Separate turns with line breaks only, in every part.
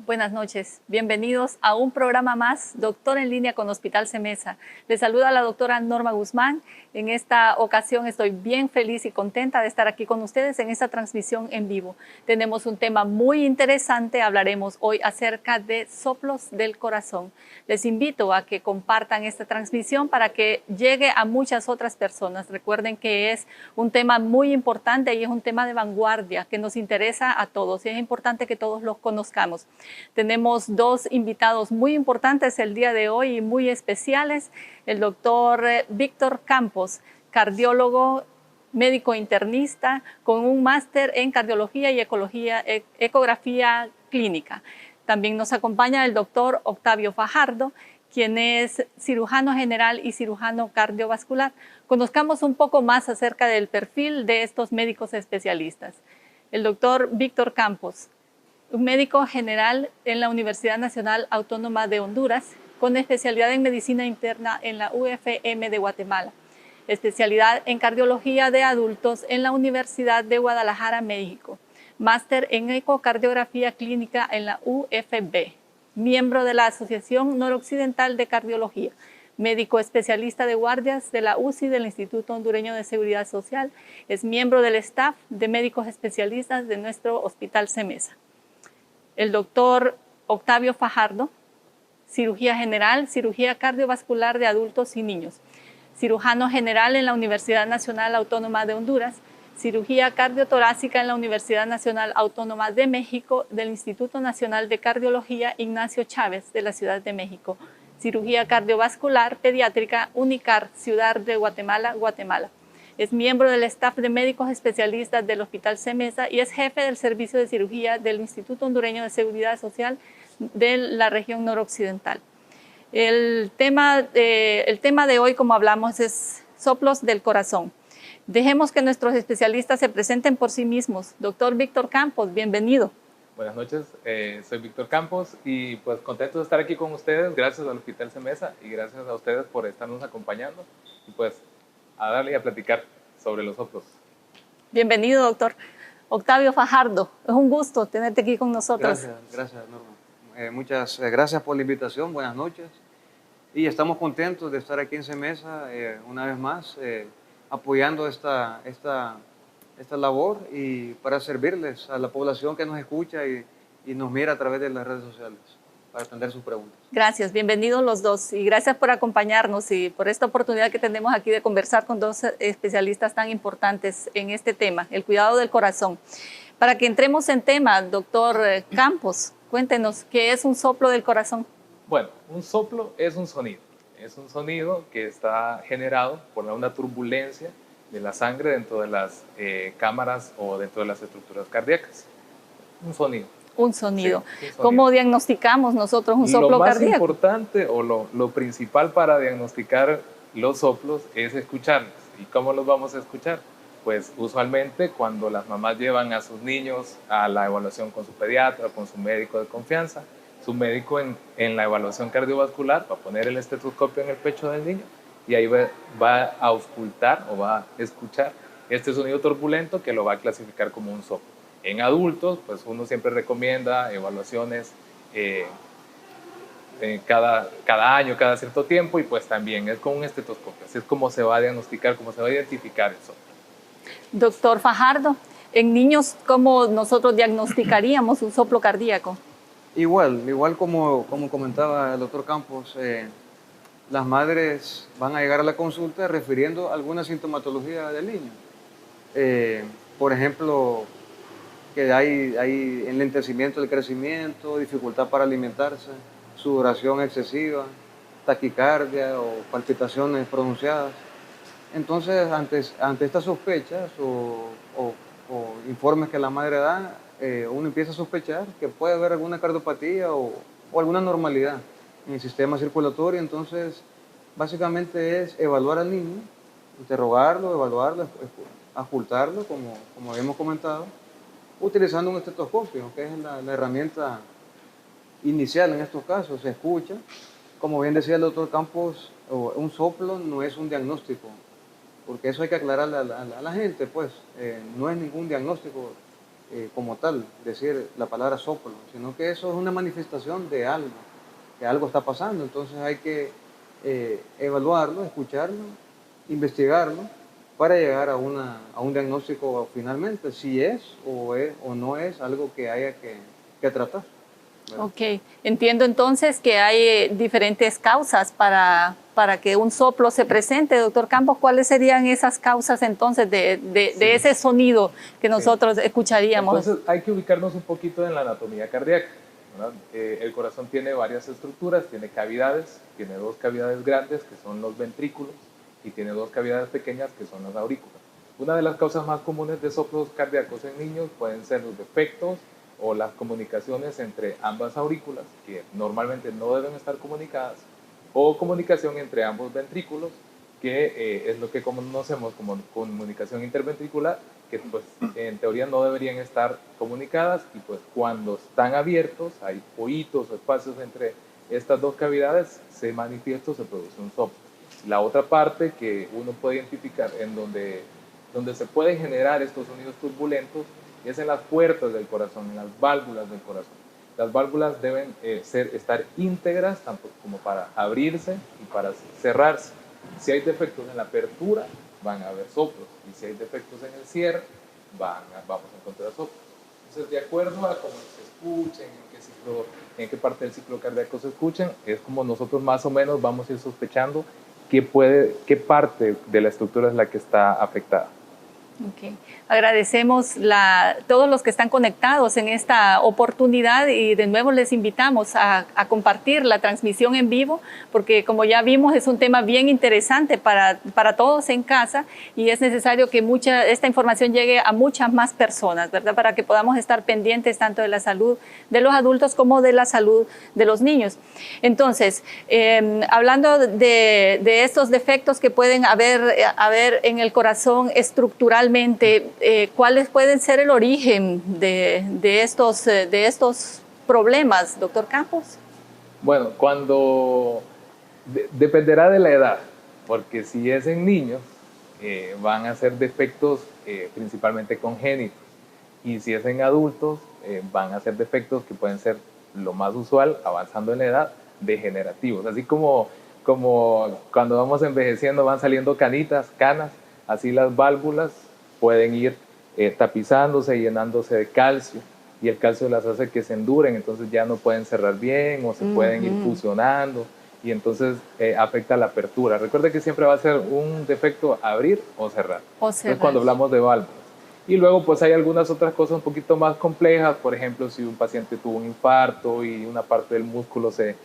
Buenas noches, bienvenidos a un programa más, Doctor en Línea con Hospital CEMESA. Les saluda la doctora Norma Guzmán. En esta ocasión estoy bien feliz y contenta de estar aquí con ustedes en esta transmisión en vivo. Tenemos un tema muy interesante, hablaremos hoy acerca de soplos del corazón. Les invito a que compartan esta transmisión para que llegue a muchas otras personas. Recuerden que es un tema muy importante y es un tema de vanguardia que nos interesa a todos y es importante que todos los conozcamos. Tenemos dos invitados muy importantes el día de hoy y muy especiales. El doctor Víctor Campos, cardiólogo, médico internista con un máster en cardiología y ecografía clínica. También nos acompaña el doctor Octavio Fajardo, quien es cirujano general y cirujano cardiovascular. Conozcamos un poco más acerca del perfil de estos médicos especialistas. El doctor Víctor Campos, un médico general en la Universidad Nacional Autónoma de Honduras, con especialidad en medicina interna en la UFM de Guatemala, especialidad en cardiología de adultos en la Universidad de Guadalajara, México, máster en ecocardiografía clínica en la UFB, miembro de la Asociación Noroccidental de Cardiología, médico especialista de guardias de la UCI del Instituto Hondureño de Seguridad Social, es miembro del staff de médicos especialistas de nuestro Hospital CEMESA. El doctor Octavio Fajardo, cirugía general, cirugía cardiovascular de adultos y niños, cirujano general en la Universidad Nacional Autónoma de Honduras, cirugía cardiotorácica en la Universidad Nacional Autónoma de México del Instituto Nacional de Cardiología Ignacio Chávez de la Ciudad de México, cirugía cardiovascular pediátrica UNICAR, Ciudad de Guatemala, Guatemala. Es miembro del staff de médicos especialistas del Hospital CEMESA y es jefe del servicio de cirugía del Instituto Hondureño de Seguridad Social de la región noroccidental. El tema de hoy, como hablamos, es soplos del corazón. Dejemos que nuestros especialistas se presenten por sí mismos. Doctor Víctor Campos, bienvenido.
Buenas noches, soy Víctor Campos y pues contento de estar aquí con ustedes, gracias al Hospital CEMESA y gracias a ustedes por estarnos acompañando y pues a darle y a platicar sobre los soplos.
Bienvenido, doctor. Octavio Fajardo, es un gusto tenerte aquí con nosotros.
Gracias Norma. Muchas gracias por la invitación, buenas noches. Y estamos contentos de estar aquí en CEMESA una vez más, apoyando esta labor y para servirles a la población que nos escucha y nos mira a través de las redes sociales para atender sus preguntas.
Gracias, bienvenidos los dos y gracias por acompañarnos y por esta oportunidad que tenemos aquí de conversar con dos especialistas tan importantes en este tema, el cuidado del corazón. Para que entremos en tema, doctor Campos, cuéntenos, ¿qué es un soplo del corazón?
Bueno, un soplo es un sonido que está generado por una turbulencia de la sangre dentro de las cámaras o dentro de las estructuras cardíacas. Un sonido.
Un sonido.
Sí, un sonido.
¿Cómo diagnosticamos nosotros un soplo cardíaco?
Lo más importante o lo principal para diagnosticar los soplos es escucharlos. ¿Y cómo los vamos a escuchar? Pues usualmente cuando las mamás llevan a sus niños a la evaluación con su pediatra o con su médico de confianza, su médico en la evaluación cardiovascular va a poner el estetoscopio en el pecho del niño y ahí va a auscultar o va a escuchar este sonido turbulento que lo va a clasificar como un soplo. En adultos, pues uno siempre recomienda evaluaciones cada año, cada cierto tiempo y pues también es con un estetoscopio. Así es como se va a diagnosticar, como se va a identificar el soplo.
Doctor Fajardo, en niños, ¿cómo nosotros diagnosticaríamos un soplo cardíaco?
Igual como comentaba el doctor Campos, las madres van a llegar a la consulta refiriendo alguna sintomatología del niño. Por ejemplo, que hay enlentecimiento del crecimiento, dificultad para alimentarse, sudoración excesiva, taquicardia o palpitaciones pronunciadas. Entonces, ante estas sospechas o informes que la madre da, uno empieza a sospechar que puede haber alguna cardiopatía o alguna normalidad en el sistema circulatorio. Entonces, básicamente es evaluar al niño, interrogarlo, evaluarlo, auscultarlo, como habíamos comentado, utilizando un estetoscopio, que es la herramienta inicial en estos casos. Se escucha, como bien decía el doctor Campos, un soplo no es un diagnóstico porque eso hay que aclararle a la gente, pues, no es ningún diagnóstico como tal, decir la palabra soplo, sino que eso es una manifestación de algo, que algo está pasando, entonces hay que evaluarlo, escucharlo, investigarlo, para llegar a un diagnóstico finalmente, si es o no es algo que haya que tratar. ¿Verdad?
Ok, entiendo entonces que hay diferentes causas para que un soplo se presente. Doctor Campos, ¿cuáles serían esas causas entonces de ese sonido que nosotros escucharíamos?
Entonces hay que ubicarnos un poquito en la anatomía cardíaca, ¿verdad? El corazón tiene varias estructuras, tiene cavidades, tiene dos cavidades grandes que son los ventrículos y tiene dos cavidades pequeñas que son las aurículas. Una de las causas más comunes de soplos cardíacos en niños pueden ser los defectos o las comunicaciones entre ambas aurículas, que normalmente no deben estar comunicadas, o comunicación entre ambos ventrículos, que es lo que conocemos como comunicación interventricular, que pues en teoría no deberían estar comunicadas, y pues cuando están abiertos, hay hoyitos o espacios entre estas dos cavidades, se manifiesta o se produce un soplo. La otra parte que uno puede identificar en donde se pueden generar estos sonidos turbulentos es en las puertas del corazón, en las válvulas del corazón. Las válvulas deben estar íntegras, tanto como para abrirse y para cerrarse. Si hay defectos en la apertura, van a haber soplos, y si hay defectos en el cierre, vamos a encontrar soplos. Entonces, de acuerdo a cómo se escuchen, en qué parte del ciclo cardíaco se escuchen, es como nosotros más o menos vamos a ir sospechando qué parte de la estructura es la que está afectada.
Okay. Agradecemos todos los que están conectados en esta oportunidad, y de nuevo les invitamos a compartir la transmisión en vivo, porque como ya vimos es un tema bien interesante para todos en casa, y es necesario que esta información llegue a muchas más personas, ¿verdad? Para que podamos estar pendientes tanto de la salud de los adultos como de la salud de los niños. Entonces, hablando de estos defectos que pueden haber en el corazón estructuralmente, ¿cuáles pueden ser el origen de estos problemas, doctor Campos?
Bueno, dependerá de la edad, porque si es en niños, van a ser defectos principalmente congénitos, y si es en adultos, van a ser defectos que pueden ser, lo más usual, avanzando en la edad, degenerativos. Así como cuando vamos envejeciendo van saliendo canas, así las válvulas pueden ir tapizándose y llenándose de calcio, y el calcio las hace que se enduren, entonces ya no pueden cerrar bien, o se pueden ir fusionando, y entonces afecta la apertura. Recuerde que siempre va a ser un defecto abrir o cerrar. Entonces, cuando hablamos de válvulas. Y luego pues hay algunas otras cosas un poquito más complejas, por ejemplo, si un paciente tuvo un infarto y una parte del músculo se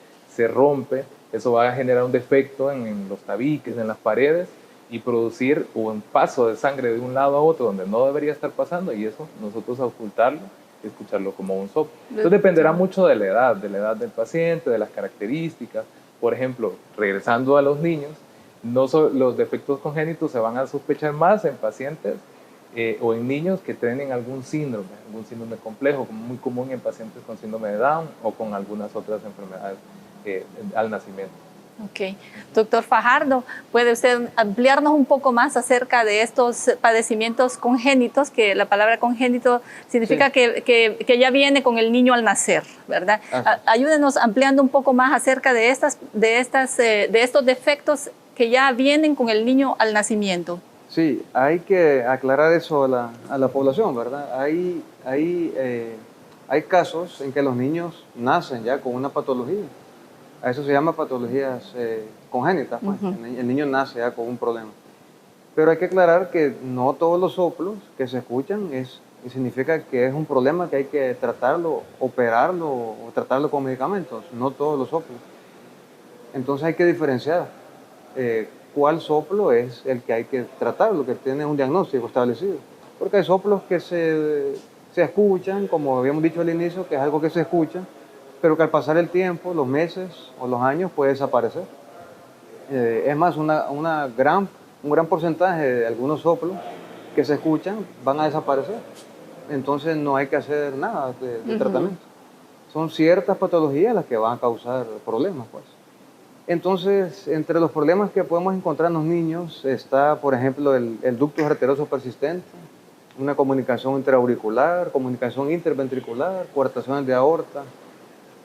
rompe, eso va a generar un defecto en los tabiques, en las paredes, y producir un paso de sangre de un lado a otro donde no debería estar pasando, y eso nosotros ocultarlo y escucharlo como un soplo. Entonces dependerá mucho de la edad del paciente, de las características. Por ejemplo, regresando a los niños, los defectos congénitos se van a sospechar más en pacientes o en niños que tienen algún síndrome complejo, muy común en pacientes con síndrome de Down o con algunas otras enfermedades al nacimiento.
Ok. Doctor Fajardo, ¿puede usted ampliarnos un poco más acerca de estos padecimientos congénitos? Que la palabra congénito significa que ya viene con el niño al nacer, ¿verdad? Ayúdenos ampliando un poco más acerca de estos defectos que ya vienen con el niño al nacimiento.
Sí, hay que aclarar eso a la población, ¿verdad? Hay casos en que los niños nacen ya con una patología. A eso se llama patologías congénitas, pues. El niño nace ya con un problema. Pero hay que aclarar que no todos los soplos que se escuchan significa que es un problema que hay que tratarlo, operarlo o tratarlo con medicamentos. No todos los soplos. Entonces hay que diferenciar cuál soplo es el que hay que tratar, lo que tiene un diagnóstico establecido. Porque hay soplos que se escuchan, como habíamos dicho al inicio, que es algo que se escucha, pero que al pasar el tiempo, los meses o los años, puede desaparecer. Es más, un gran porcentaje de algunos soplos que se escuchan van a desaparecer. Entonces no hay que hacer nada de tratamiento. Son ciertas patologías las que van a causar problemas, pues. Entonces, entre los problemas que podemos encontrar en los niños está, por ejemplo, el ducto arterioso persistente, una comunicación intraauricular, comunicación interventricular, coartaciones de aorta,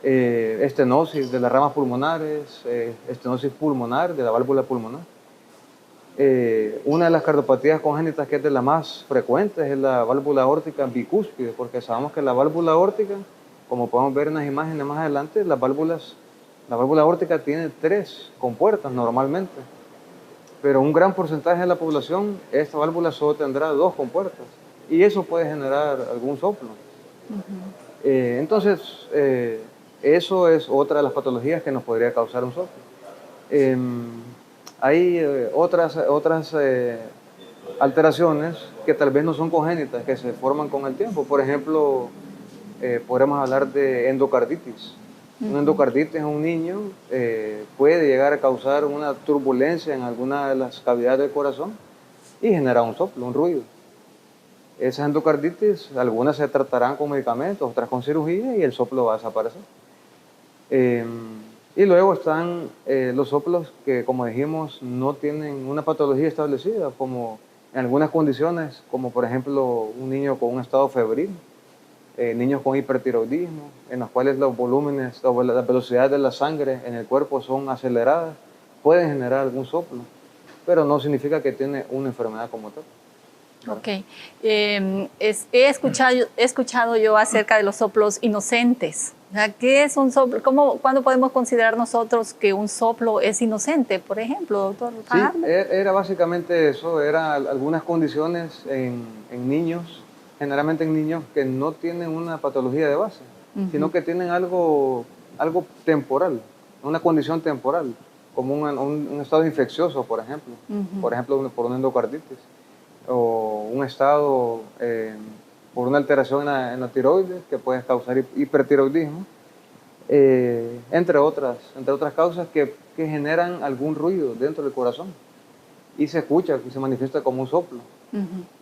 estenosis de las ramas pulmonares, estenosis pulmonar de la válvula pulmonar. Una de las cardiopatías congénitas que es de las más frecuentes es la válvula aórtica bicúspide, porque sabemos que la válvula aórtica, como podemos ver en las imágenes más adelante, la válvula aórtica tiene 3 compuertas normalmente, pero un gran porcentaje de la población, esta válvula solo tendrá 2 compuertas, y eso puede generar algún soplo. Entonces, eso es otra de las patologías que nos podría causar un soplo. Hay otras alteraciones que tal vez no son congénitas, que se forman con el tiempo. Por ejemplo, podremos hablar de endocarditis. Una endocarditis en un niño puede llegar a causar una turbulencia en alguna de las cavidades del corazón y generar un soplo, un ruido. Esas endocarditis, algunas se tratarán con medicamentos, otras con cirugía y el soplo va a desaparecer. Y luego están los soplos que, como dijimos, no tienen una patología establecida, como en algunas condiciones, como por ejemplo un niño con un estado febril, niños con hipertiroidismo, en los cuales los volúmenes o las velocidades de la sangre en el cuerpo son aceleradas, pueden generar algún soplo, pero no significa que tiene una enfermedad como tal.
Ok. He escuchado yo acerca de los soplos inocentes. O sea, ¿qué es un soplo? ¿Cuándo podemos considerar nosotros que un soplo es inocente, por ejemplo, doctor?
Sí, era básicamente eso, eran algunas condiciones en niños, generalmente en niños que no tienen una patología de base, sino que tienen algo temporal, una condición temporal, como un estado infeccioso, por ejemplo, por una endocarditis, o un estado por una alteración en la tiroides que puede causar hipertiroidismo, entre otras causas que generan algún ruido dentro del corazón y se escucha, y se manifiesta como un soplo.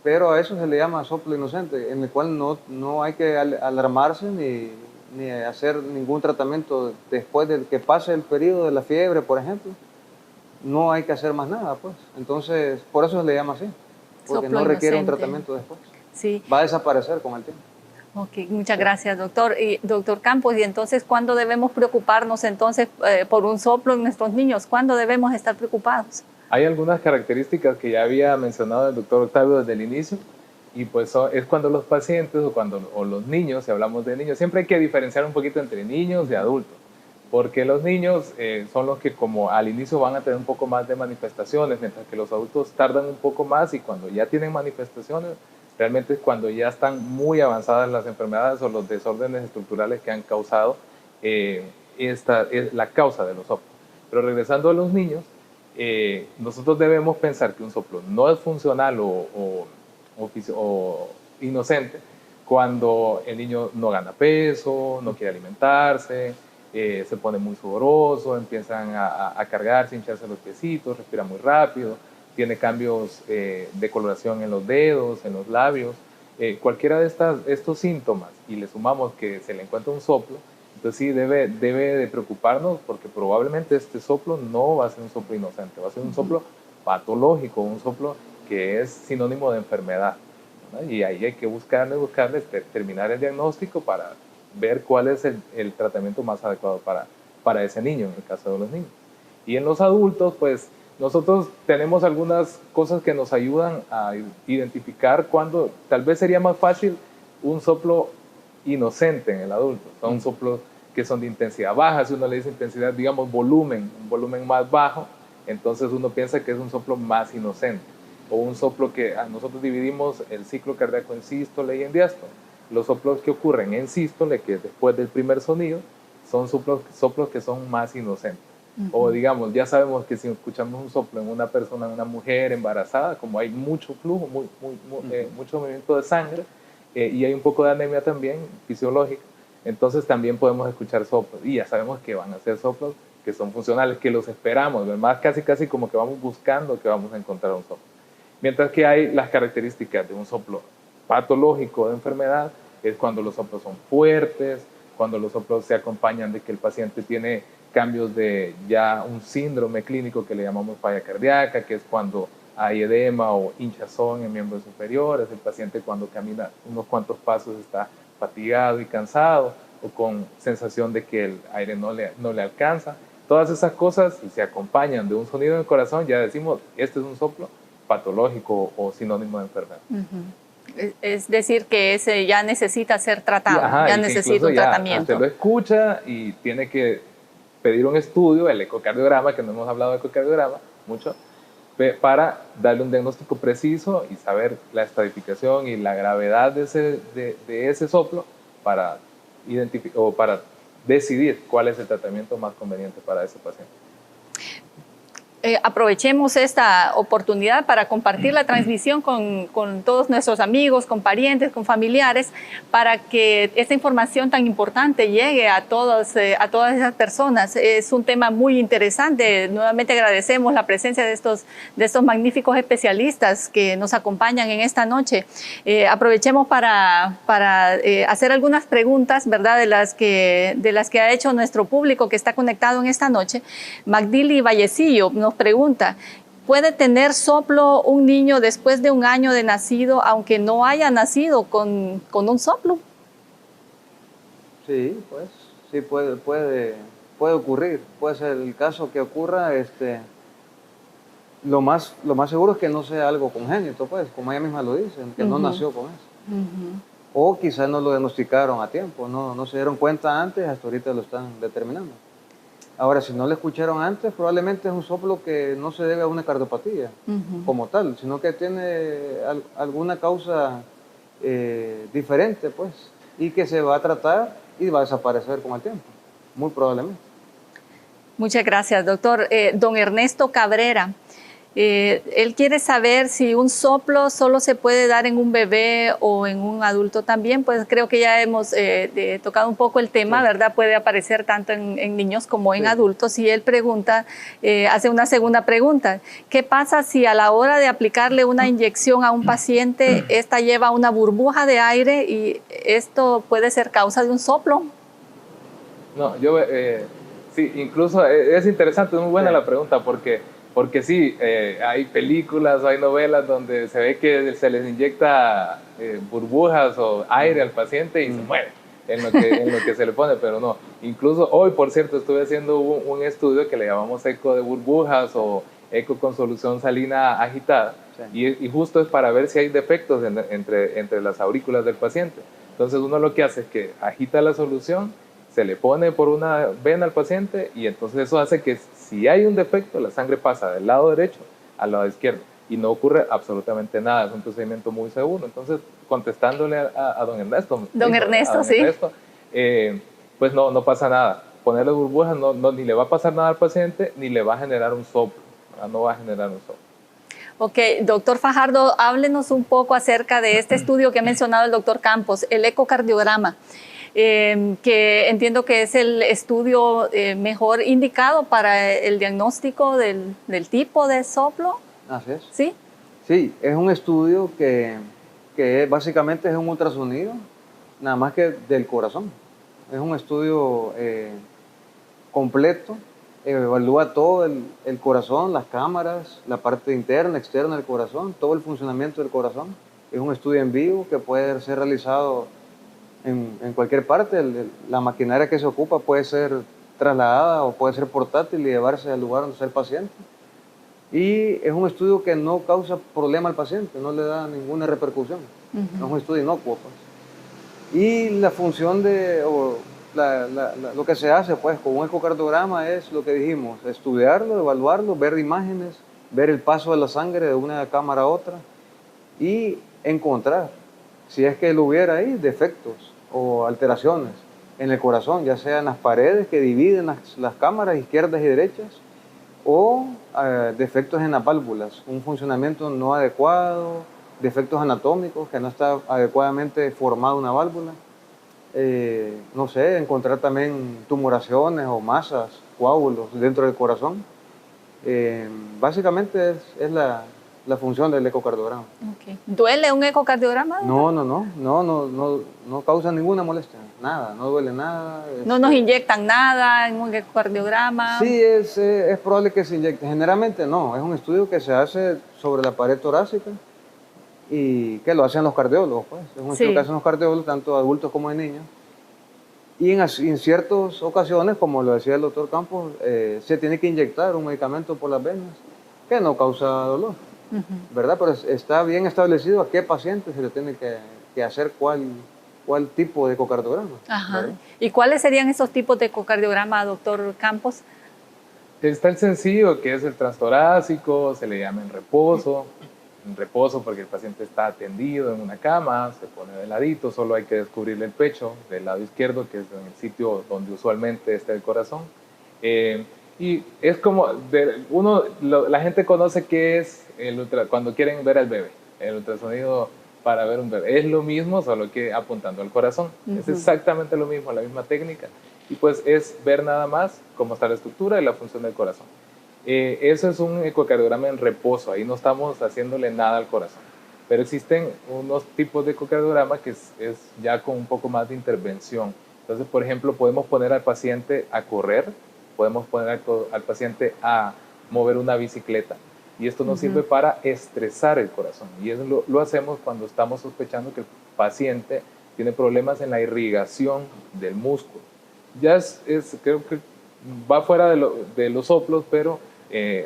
Pero a eso se le llama soplo inocente, en el cual no hay que alarmarse ni hacer ningún tratamiento después de que pase el periodo de la fiebre, por ejemplo. No hay que hacer más nada, pues. Entonces, por eso se le llama así, porque
Soplo
no requiere un
inocente.
tratamiento después.
Sí.
Va a desaparecer con el tiempo.
Ok, muchas gracias, doctor. Y, doctor Campos, ¿y entonces cuándo debemos preocuparnos entonces por un soplo en nuestros niños? ¿Cuándo debemos estar preocupados?
Hay algunas características que ya había mencionado el doctor Octavio desde el inicio, y pues es cuando los pacientes o los niños, si hablamos de niños, siempre hay que diferenciar un poquito entre niños y adultos, porque los niños son los que como al inicio van a tener un poco más de manifestaciones, mientras que los adultos tardan un poco más, y cuando ya tienen manifestaciones, realmente es cuando ya están muy avanzadas las enfermedades o los desórdenes estructurales que han causado la causa de los soplos. Pero regresando a los niños, nosotros debemos pensar que un soplo no es funcional o inocente cuando el niño no gana peso, no quiere alimentarse, se pone muy sudoroso, empiezan a cargarse, hincharse los piecitos, respira muy rápido, tiene cambios de coloración en los dedos, en los labios, cualquiera de estos síntomas, y le sumamos que se le encuentra un soplo, entonces sí debe de preocuparnos, porque probablemente este soplo no va a ser un soplo inocente, va a ser un soplo patológico, un soplo que es sinónimo de enfermedad, ¿no? Y ahí hay que buscarle, terminar el diagnóstico para ver cuál es el tratamiento más adecuado para ese niño, en el caso de los niños. Y en los adultos, pues nosotros tenemos algunas cosas que nos ayudan a identificar cuándo tal vez sería más fácil un soplo inocente en el adulto. Son soplos que son de intensidad baja. Si uno le dice intensidad, digamos un volumen más bajo, entonces uno piensa que es un soplo más inocente. O un soplo que nosotros dividimos el ciclo cardíaco en sístole y en diástole. Los soplos que ocurren en sístole, que es después del primer sonido, son soplos que son más inocentes. O digamos, ya sabemos que si escuchamos un soplo en una persona, en una mujer embarazada, como hay mucho flujo, mucho movimiento de sangre, y hay un poco de anemia también fisiológica, entonces también podemos escuchar soplos, y ya sabemos que van a ser soplos que son funcionales, que los esperamos, más casi como que vamos buscando que vamos a encontrar un soplo. Mientras que hay las características de un soplo patológico de enfermedad, es cuando los soplos son fuertes, cuando los soplos se acompañan de que el paciente tiene cambios de ya un síndrome clínico que le llamamos falla cardíaca, que es cuando hay edema o hinchazón en miembros superiores, el paciente cuando camina unos cuantos pasos está fatigado y cansado o con sensación de que el aire no le alcanza. Todas esas cosas, si se acompañan de un sonido en el corazón, ya decimos, este es un soplo patológico o sinónimo de enfermedad.
Es decir, que ese ya necesita ser tratado,
Ajá,
ya necesita un tratamiento.
Usted lo escucha y tiene que pedir un estudio, el ecocardiograma, que no hemos hablado de ecocardiograma mucho, para darle un diagnóstico preciso y saber la estratificación y la gravedad de ese soplo para decidir cuál es el tratamiento más conveniente para ese paciente.
Aprovechemos esta oportunidad para compartir la transmisión con todos nuestros amigos, con parientes, con familiares, para que esta información tan importante llegue a todas esas personas. Es un tema muy interesante. Nuevamente agradecemos la presencia de estos magníficos especialistas que nos acompañan en esta noche. Aprovechemos para hacer algunas preguntas, ¿verdad?, de las que ha hecho nuestro público que está conectado en esta noche. Magdili Vallecillo nos pregunta, ¿puede tener soplo un niño después de 1 año de nacido, aunque no haya nacido con un soplo?
Sí, pues, sí puede ocurrir. Puede ser el caso que ocurra. Lo más seguro es que no sea algo congénito, pues, como ella misma lo dice, que no nació con eso. O quizás no lo diagnosticaron a tiempo, no se dieron cuenta antes, hasta ahorita lo están determinando. Ahora, si no lo escucharon antes, probablemente es un soplo que no se debe a una cardiopatía como tal, sino que tiene alguna causa diferente, pues, y que se va a tratar y va a desaparecer con el tiempo, muy probablemente.
Muchas gracias, doctor. Don Ernesto Cabrera, él quiere saber si un soplo solo se puede dar en un bebé o en un adulto también. Pues creo que ya hemos tocado un poco el tema, sí, ¿verdad? Puede aparecer tanto en niños como en adultos. Y él pregunta, hace una segunda pregunta, ¿qué pasa si a la hora de aplicarle una inyección a un paciente, esta lleva una burbuja de aire y esto puede ser causa de un soplo?
No, sí, incluso es interesante, es muy buena la pregunta porque sí, hay películas o hay novelas donde se ve que se les inyecta burbujas o aire al paciente y se muere en lo que se le pone, pero no. Incluso hoy, por cierto, estuve haciendo un estudio que le llamamos eco de burbujas o eco con solución salina agitada, sí, y justo es para ver si hay defectos entre las aurículas del paciente. Entonces uno lo que hace es que agita la solución, se le pone por una vena al paciente y entonces eso hace que si hay un defecto, la sangre pasa del lado derecho al lado izquierdo y no ocurre absolutamente nada. Es un procedimiento muy seguro. Entonces, contestándole a don Ernesto.
Don Ernesto, sí.
Pues no pasa nada. Ponerle burbujas ni le va a pasar nada al paciente, ni le va a generar un soplo. No va a generar un soplo.
Ok, doctor Fajardo, háblenos un poco acerca de este estudio que ha mencionado el doctor Campos, el ecocardiograma. Que entiendo que es el estudio mejor indicado para el diagnóstico del tipo de soplo.
Así es.
¿Sí?
Sí, es un estudio que básicamente es un ultrasonido, nada más que del corazón. Es un estudio completo, evalúa todo el corazón, las cámaras, la parte interna, externa del corazón, todo el funcionamiento del corazón. Es un estudio en vivo que puede ser realizado en cualquier parte. La maquinaria que se ocupa puede ser trasladada o puede ser portátil y llevarse al lugar donde está el paciente. Y es un estudio que no causa problema al paciente, no le da ninguna repercusión. Es un estudio inocuo, pues. Y la función lo que se hace, pues, con un ecocardiograma es lo que dijimos: estudiarlo, evaluarlo, ver imágenes, ver el paso de la sangre de una cámara a otra y encontrar, si es que lo hubiera ahí, defectos o alteraciones en el corazón, ya sea en las paredes que dividen las cámaras izquierdas y derechas, o defectos en las válvulas, un funcionamiento no adecuado, defectos anatómicos, que no está adecuadamente formada una válvula. No sé, encontrar también tumoraciones o masas, coágulos dentro del corazón. Básicamente es la función del ecocardiograma.
Okay. ¿Duele un ecocardiograma?
No causa ninguna molestia, nada, no duele nada.
¿No nos inyectan nada en un ecocardiograma?
Sí, es probable que se inyecte. Generalmente no, es un estudio que se hace sobre la pared torácica y que lo hacen los cardiólogos, pues. Es un estudio que hacen los cardiólogos, tanto adultos como de niños. Y en ciertas ocasiones, como lo decía el doctor Campos, se tiene que inyectar un medicamento por las venas que no causa dolor, ¿verdad? Pero está bien establecido a qué paciente se le tiene que hacer cuál tipo de ecocardiograma.
Ajá. ¿Y cuáles serían esos tipos de ecocardiograma, doctor Campos?
Está el sencillo, que es el transtorácico, se le llama en reposo porque el paciente está atendido en una cama, se pone de ladito, solo hay que descubrirle el pecho del lado izquierdo, que es en el sitio donde usualmente está el corazón. Y es como, la gente conoce qué es cuando quieren ver al bebé, el ultrasonido para ver un bebé. Es lo mismo, solo que apuntando al corazón. Es exactamente lo mismo, la misma técnica. Y pues es ver nada más cómo está la estructura y la función del corazón. Eso es un ecocardiograma en reposo, ahí no estamos haciéndole nada al corazón. Pero existen unos tipos de ecocardiograma que es ya con un poco más de intervención. Entonces, por ejemplo, podemos poner al paciente a correr, podemos poner al paciente a mover una bicicleta. Y esto nos sirve para estresar el corazón. Y eso lo hacemos cuando estamos sospechando que el paciente tiene problemas en la irrigación del músculo. Ya creo que va fuera de los soplos, pero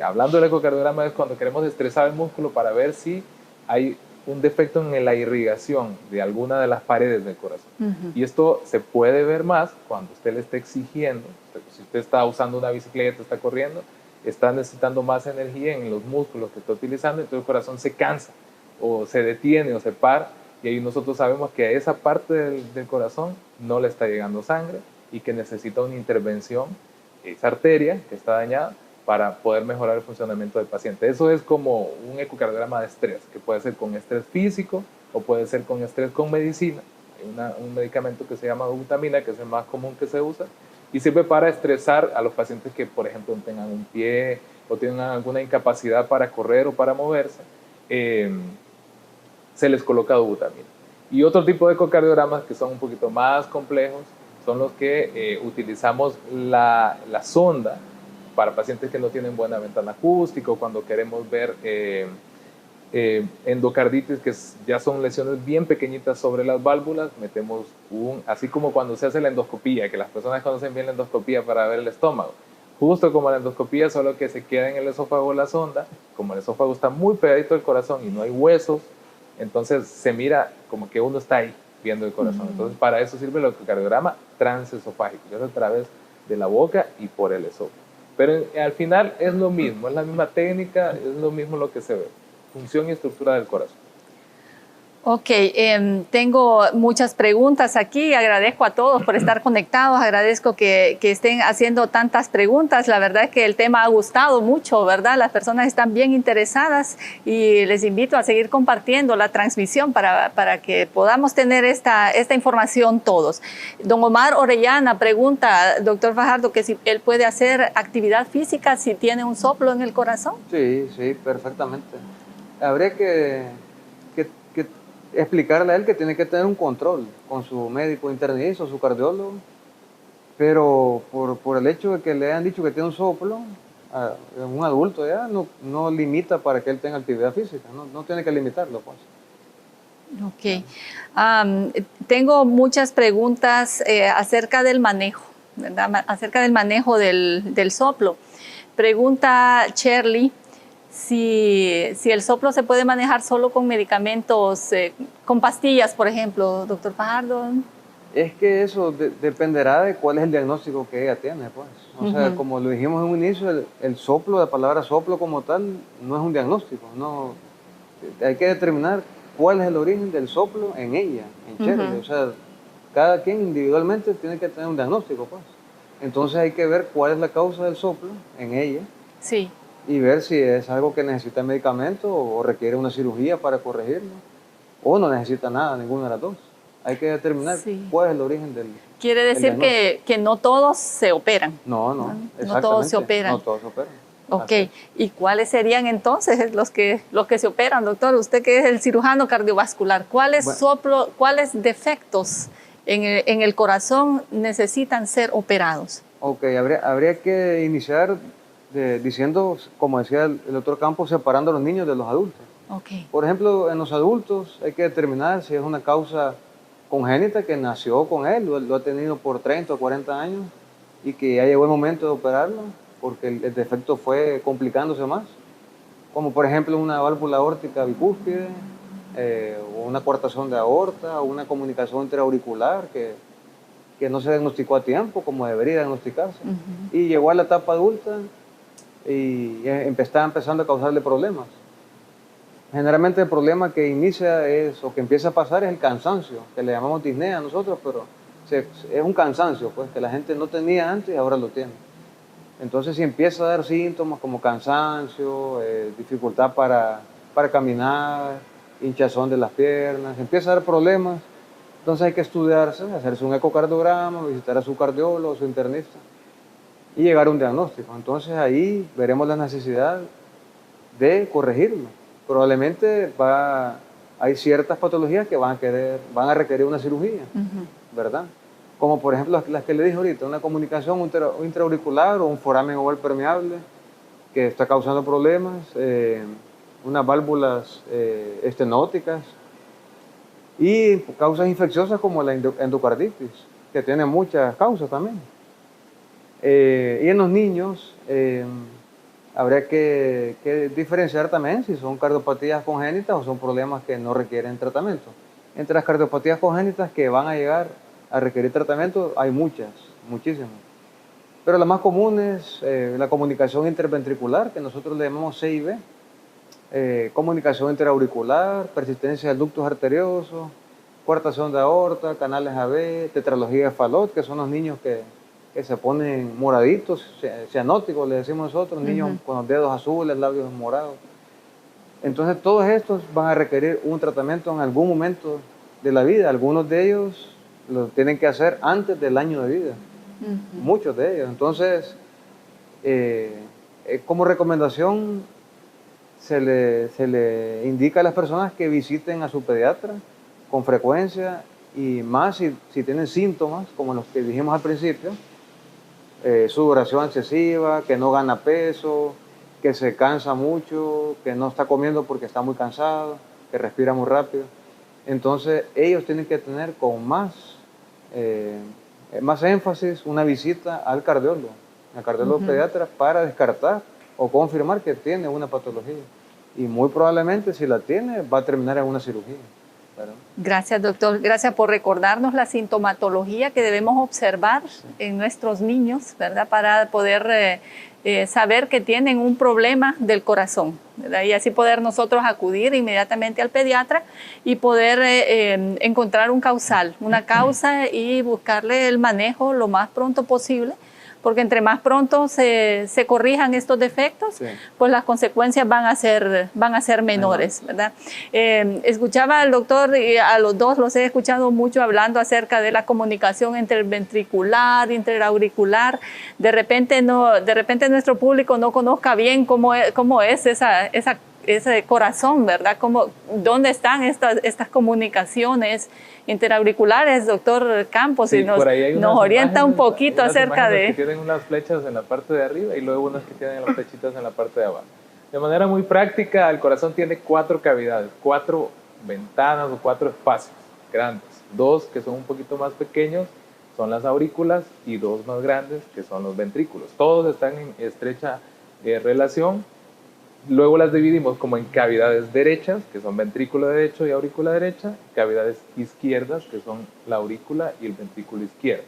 hablando del ecocardiograma es cuando queremos estresar el músculo para ver si hay un defecto en la irrigación de alguna de las paredes del corazón. Y esto se puede ver más cuando usted le está exigiendo, si usted está usando una bicicleta, está corriendo, está necesitando más energía en los músculos que está utilizando, entonces el corazón se cansa, o se detiene, o se para, y ahí nosotros sabemos que a esa parte del corazón no le está llegando sangre y que necesita una intervención, esa arteria que está dañada, para poder mejorar el funcionamiento del paciente. Eso es como un ecocardiograma de estrés, que puede ser con estrés físico o puede ser con estrés con medicina. Hay un medicamento que se llama butamina, que es el más común que se usa, y sirve para estresar a los pacientes que, por ejemplo, tengan un pie o tengan alguna incapacidad para correr o para moverse, se les coloca butamina. Y otro tipo de ecocardiogramas que son un poquito más complejos son los que utilizamos la sonda para pacientes que no tienen buena ventana acústica, o cuando queremos ver endocarditis, que ya son lesiones bien pequeñitas sobre las válvulas, metemos así como cuando se hace la endoscopía, que las personas conocen bien la endoscopía para ver el estómago, justo como la endoscopía, solo que se queda en el esófago la sonda, como el esófago está muy pegadito al corazón y no hay huesos, entonces se mira como que uno está ahí viendo el corazón. Entonces para eso sirve el ecocardiograma transesofágico, que es a través de la boca y por el esófago. Pero al final es lo mismo, es la misma técnica, es lo mismo lo que se ve, función y estructura del corazón.
Ok, tengo muchas preguntas aquí, agradezco a todos por estar conectados, agradezco que estén haciendo tantas preguntas, la verdad es que el tema ha gustado mucho, ¿verdad? Las personas están bien interesadas y les invito a seguir compartiendo la transmisión para que podamos tener esta información todos. Don Omar Orellana pregunta, doctor Fajardo, que si él puede hacer actividad física si tiene un soplo en el corazón.
Sí, perfectamente. Habría que explicarle a él que tiene que tener un control con su médico internista o su cardiólogo, pero por el hecho de que le hayan dicho que tiene un soplo, un adulto ya no limita para que él tenga actividad física, no tiene que limitarlo, pues.
Ok. Tengo muchas preguntas acerca del manejo, ¿verdad? Acerca del manejo del soplo. Pregunta Shirley, si el soplo se puede manejar solo con medicamentos, con pastillas, por ejemplo, doctor Fajardo.
Es que eso dependerá de cuál es el diagnóstico que ella tiene, pues. O sea, como lo dijimos en un inicio, el soplo, la palabra soplo como tal, no es un diagnóstico. No, hay que determinar cuál es el origen del soplo en ella, en Shirley. O sea, cada quien individualmente tiene que tener un diagnóstico, pues. Entonces hay que ver cuál es la causa del soplo en ella.
Sí.
Y ver si es algo que necesita medicamento o requiere una cirugía para corregirlo, o no necesita nada, ninguna de las dos. Hay que determinar cuál es el origen del...
Quiere decir que no todos se operan.
No,
No todos se operan.
No todos se operan.
Ok, ¿y cuáles serían entonces los que se operan, doctor? Usted que es el cirujano cardiovascular, ¿cuáles defectos en el corazón necesitan ser operados?
Ok, habría que iniciar diciendo, como decía el doctor Campos, separando a los niños de los adultos.
Okay.
Por ejemplo, en los adultos hay que determinar si es una causa congénita que nació con él, lo ha tenido por 30 o 40 años y que ya llegó el momento de operarlo porque el defecto fue complicándose más, como por ejemplo una válvula aórtica bicúspide, o una coartación de aorta, o una comunicación intraauricular que no se diagnosticó a tiempo como debería diagnosticarse. Y llegó a la etapa adulta y está empezando a causarle problemas. Generalmente el problema que inicia o que empieza a pasar es el cansancio, que le llamamos disnea a nosotros, pero es un cansancio pues, que la gente no tenía antes y ahora lo tiene. Entonces si empieza a dar síntomas como cansancio, dificultad para caminar, hinchazón de las piernas, empieza a dar problemas, entonces hay que estudiarse, hacerse un ecocardiograma, visitar a su cardiólogo, su internista y llegar a un diagnóstico. Entonces ahí veremos la necesidad de corregirlo. Probablemente hay ciertas patologías que van a requerir una cirugía, ¿verdad? Como por ejemplo las que le dije ahorita, una comunicación intraauricular o un foramen oval permeable que está causando problemas, unas válvulas estenóticas y causas infecciosas como la endocarditis, que tiene muchas causas también. Y en los niños habría que diferenciar también si son cardiopatías congénitas o son problemas que no requieren tratamiento. Entre las cardiopatías congénitas que van a llegar a requerir tratamiento hay muchísimas. Pero las más comunes, la comunicación interventricular, que nosotros le llamamos CIV, comunicación intraauricular, persistencia de ductos arteriosos, coartación de aorta, canales AB, tetralogía de Fallot, que son los niños que se ponen moraditos, cianóticos, le decimos nosotros, niños con los dedos azules, labios morados. Entonces todos estos van a requerir un tratamiento en algún momento de la vida. Algunos de ellos lo tienen que hacer antes del año de vida, muchos de ellos. Entonces, como recomendación, se le indica a las personas que visiten a su pediatra con frecuencia y más si tienen síntomas como los que dijimos al principio, sudoración excesiva, que no gana peso, que se cansa mucho, que no está comiendo porque está muy cansado, que respira muy rápido. Entonces ellos tienen que tener con más énfasis una visita al cardiólogo pediatra para descartar o confirmar que tiene una patología. Y muy probablemente si la tiene va a terminar en una cirugía. ¿Verdad?
Gracias, doctor. Gracias por recordarnos la sintomatología que debemos observar en nuestros niños, ¿verdad? Para poder saber que tienen un problema del corazón, ¿verdad? Y así poder nosotros acudir inmediatamente al pediatra y poder encontrar una causa y buscarle el manejo lo más pronto posible, porque entre más pronto se corrijan estos defectos, pues las consecuencias van a ser menores, ¿verdad? Escuchaba al doctor y a los dos los he escuchado mucho hablando acerca de la comunicación interventricular, intraauricular. De repente nuestro público no conozca bien cómo es ese corazón, ¿verdad? ¿Dónde están estas comunicaciones interauriculares, doctor Campos?
Sí,
y nos orienta un poquito acerca de...
que tienen unas flechas en la parte de arriba y luego unas que tienen las flechitas en la parte de abajo. De manera muy práctica, el corazón tiene 4 cavidades, 4 ventanas o 4 espacios grandes. 2 que son un poquito más pequeños son las aurículas y 2 más grandes que son los ventrículos. Todos están en estrecha relación. Luego las dividimos como en cavidades derechas, que son ventrículo derecho y aurícula derecha, cavidades izquierdas, que son la aurícula y el ventrículo izquierdo.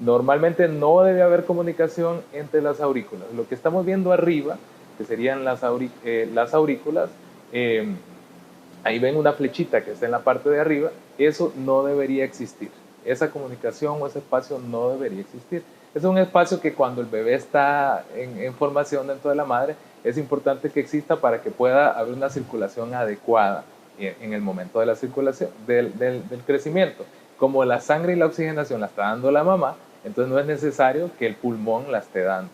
Normalmente no debe haber comunicación entre las aurículas. Lo que estamos viendo arriba, que serían las aurículas, ahí ven una flechita que está en la parte de arriba, eso no debería existir. Esa comunicación o ese espacio no debería existir. Es un espacio que cuando el bebé está en formación dentro de la madre, es importante que exista para que pueda haber una circulación adecuada en el momento de la circulación, del crecimiento. Como la sangre y la oxigenación la está dando la mamá, entonces no es necesario que el pulmón la esté dando.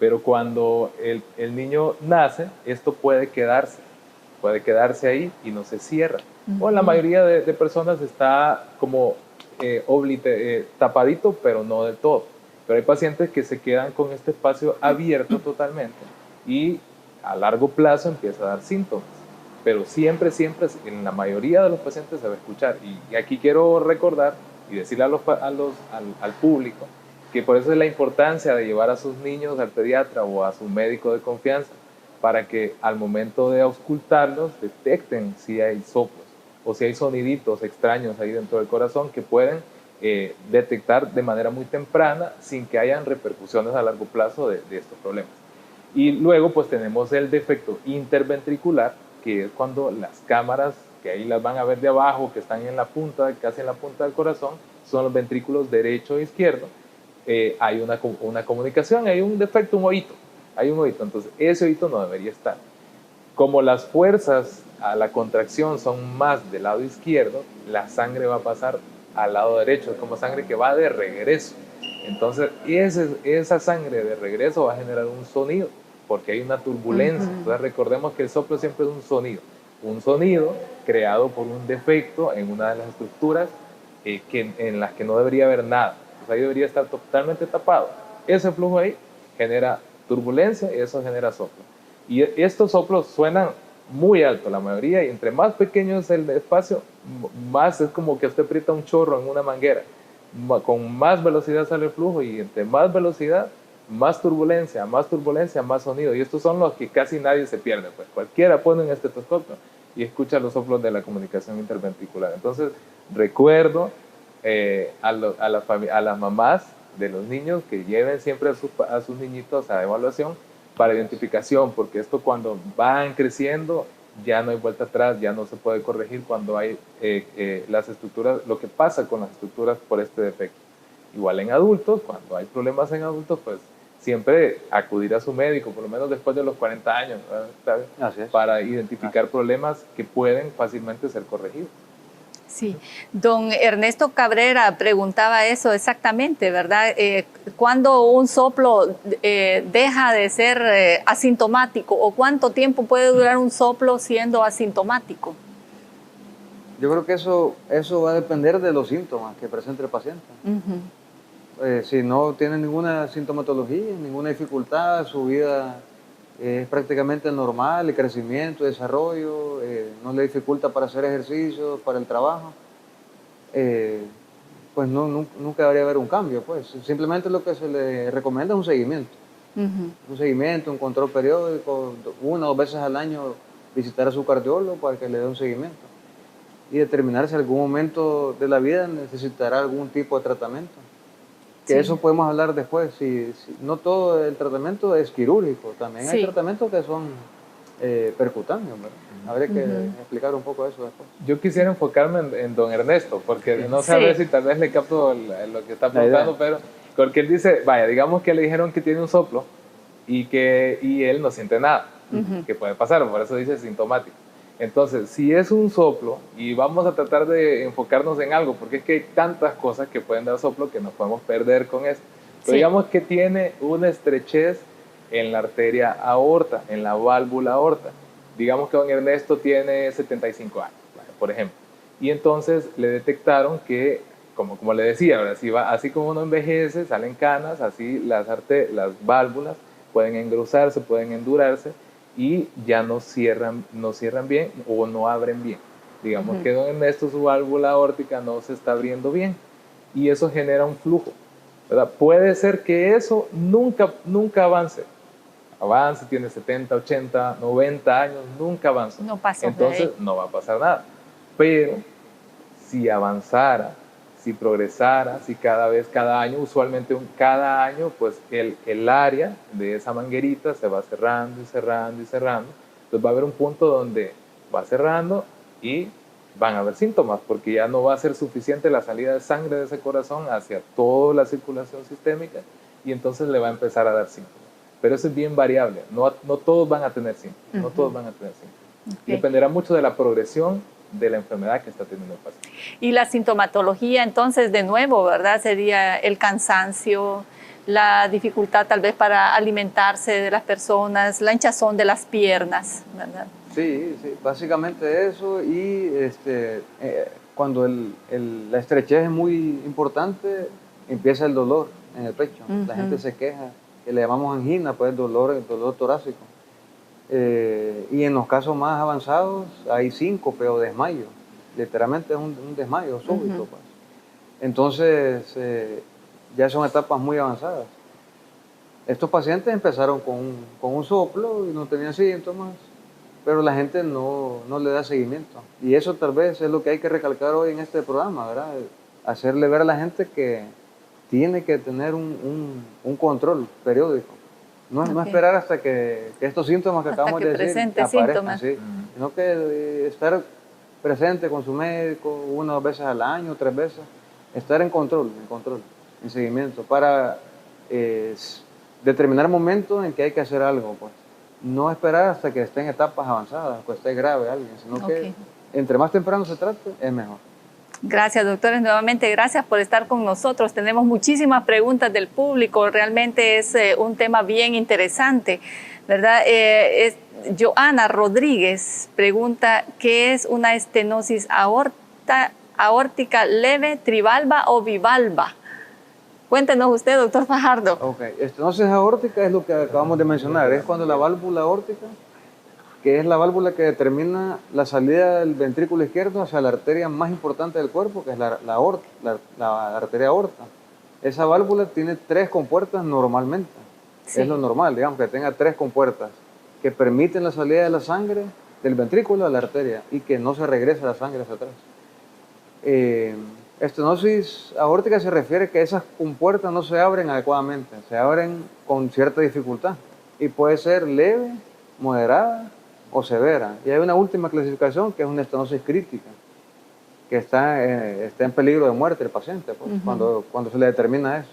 pero cuando el niño nace, esto puede quedarse ahí y no se cierra. O en la mayoría de personas está como tapadito, pero no del todo. Pero hay pacientes que se quedan con este espacio abierto totalmente y a largo plazo empieza a dar síntomas. Pero siempre, en la mayoría de los pacientes se va a escuchar. Y aquí quiero recordar y decirle al público que por eso es la importancia de llevar a sus niños al pediatra o a su médico de confianza para que al momento de auscultarlos detecten si hay soplos o si hay soniditos extraños ahí dentro del corazón que pueden detectar de manera muy temprana sin que hayan repercusiones a largo plazo de estos problemas. Y luego pues tenemos el defecto interventricular, que es cuando las cámaras, que ahí las van a ver de abajo, que están en la punta, casi en la punta del corazón, son los ventrículos derecho e izquierdo. Hay una comunicación, hay un defecto, un oído. Hay un oído, entonces ese oído no debería estar. Como las fuerzas a la contracción son más del lado izquierdo, la sangre va a pasar al lado derecho, es como sangre que va de regreso. Entonces esa sangre de regreso va a generar un sonido, porque hay una turbulencia. Entonces recordemos que el soplo siempre es un sonido creado por un defecto en una de las estructuras en las que no debería haber nada. Entonces ahí debería estar totalmente tapado. Ese flujo ahí genera turbulencia y eso genera soplo. Y estos soplos suenan muy alto, la mayoría, y entre más pequeño es el espacio, más es como que usted aprieta un chorro en una manguera. Con más velocidad sale el flujo y entre más velocidad, más turbulencia, más sonido. Y estos son los que casi nadie se pierde. Pues cualquiera pone un estetoscopio y escucha los soplos de la comunicación interventricular. Entonces, recuerdo a las mamás de los niños que lleven siempre a sus niñitos a evaluación para identificación, porque esto cuando van creciendo ya no hay vuelta atrás, ya no se puede corregir cuando hay las estructuras, lo que pasa con las estructuras por este defecto. Igual en adultos, cuando hay problemas en adultos, pues siempre acudir a su médico, por lo menos después de los 40 años, para identificar problemas que pueden fácilmente ser corregidos.
Sí, don Ernesto Cabrera preguntaba eso exactamente, ¿verdad? ¿Cuándo un soplo deja de ser asintomático o cuánto tiempo puede durar un soplo siendo asintomático?
Yo creo que eso va a depender de los síntomas que presente el paciente. Si no tiene ninguna sintomatología, ninguna dificultad, su vida es prácticamente normal, el crecimiento, el desarrollo, no le dificulta para hacer ejercicios, para el trabajo, pues nunca debería haber un cambio. Pues. Simplemente lo que se le recomienda es un seguimiento. Un seguimiento, un control periódico, 1 o 2 veces al año visitar a su cardiólogo para que le dé un seguimiento y determinar si en algún momento de la vida necesitará algún tipo de tratamiento. Que eso podemos hablar después. Si no todo el tratamiento es quirúrgico, también hay tratamientos que son percutáneos. Habría que explicar un poco eso después.
Yo quisiera enfocarme en don Ernesto, porque no sé si tal vez le capto lo que está preguntando, pero porque él dice, vaya, digamos que le dijeron que tiene un soplo y él no siente nada, que puede pasar, por eso dice sintomático. Entonces, si es un soplo, y vamos a tratar de enfocarnos en algo, porque es que hay tantas cosas que pueden dar soplo que nos podemos perder con esto. Pero digamos que tiene una estrechez en la arteria aorta, en la válvula aorta. Digamos que don Ernesto tiene 75 años, por ejemplo. Y entonces le detectaron que, como le decía, así como uno envejece, salen canas, así las válvulas pueden engrosarse, pueden endurarse, y ya no cierran bien o no abren bien. Digamos que don Ernesto, su válvula aórtica no se está abriendo bien y eso genera un flujo, ¿verdad? Puede ser que eso nunca avance, tiene 70, 80, 90 años, nunca avanza.
No pasa.
Entonces no va a pasar nada. Pero si avanzara, si progresara, si cada año, usualmente cada año, pues el área de esa manguerita se va cerrando y cerrando y cerrando. Entonces va a haber un punto donde va cerrando y van a haber síntomas, porque ya no va a ser suficiente la salida de sangre de ese corazón hacia toda la circulación sistémica y entonces le va a empezar a dar síntomas. Pero eso es bien variable, no todos van a tener síntomas, no todos van a tener síntomas. Dependerá mucho de la progresión de la enfermedad que está teniendo el paciente.
Y la sintomatología, entonces, de nuevo, ¿verdad? Sería el cansancio, la dificultad tal vez para alimentarse de las personas, la hinchazón de las piernas, ¿verdad?
Sí, sí, básicamente eso y cuando la estrechez es muy importante, empieza el dolor en el pecho. La gente se queja, que le llamamos angina, pues el dolor torácico. Y en los casos más avanzados hay síncope o desmayo. Literalmente es un desmayo súbito. Pues. Entonces, ya son etapas muy avanzadas. Estos pacientes empezaron con un soplo y no tenían síntomas, pero la gente no le da seguimiento. Y eso tal vez es lo que hay que recalcar hoy en este programa, ¿verdad? Hacerle ver a la gente que tiene que tener un control periódico. No esperar hasta que estos síntomas que acabamos de decir aparezcan, ¿sí? Sino que estar presente con su médico 1 o 2 veces al año, 3 veces, estar en control, en seguimiento, para determinar momentos en que hay que hacer algo, pues. No esperar hasta que esté en etapas avanzadas, que esté grave alguien, sino que entre más temprano se trate, es mejor.
Gracias, doctores. Nuevamente, gracias por estar con nosotros. Tenemos muchísimas preguntas del público. Realmente es un tema bien interesante, ¿verdad? Joana Rodríguez pregunta, ¿qué es una estenosis aórtica leve, trivalva o bivalva? Cuéntenos usted, doctor Fajardo.
Ok, estenosis aórtica es lo que acabamos de mencionar. Es cuando la válvula aórtica, que es la válvula que determina la salida del ventrículo izquierdo hacia la arteria más importante del cuerpo, que es la arteria aorta. Esa válvula tiene 3 compuertas normalmente. Sí. Es lo normal, digamos, que tenga 3 compuertas que permiten la salida de la sangre del ventrículo a la arteria y que no se regrese la sangre hacia atrás. Estenosis aórtica se refiere a que esas compuertas no se abren adecuadamente, se abren con cierta dificultad y puede ser leve, moderada o severa. Y hay una última clasificación que es una estenosis crítica, que está en peligro de muerte el paciente, pues, cuando se le determina eso.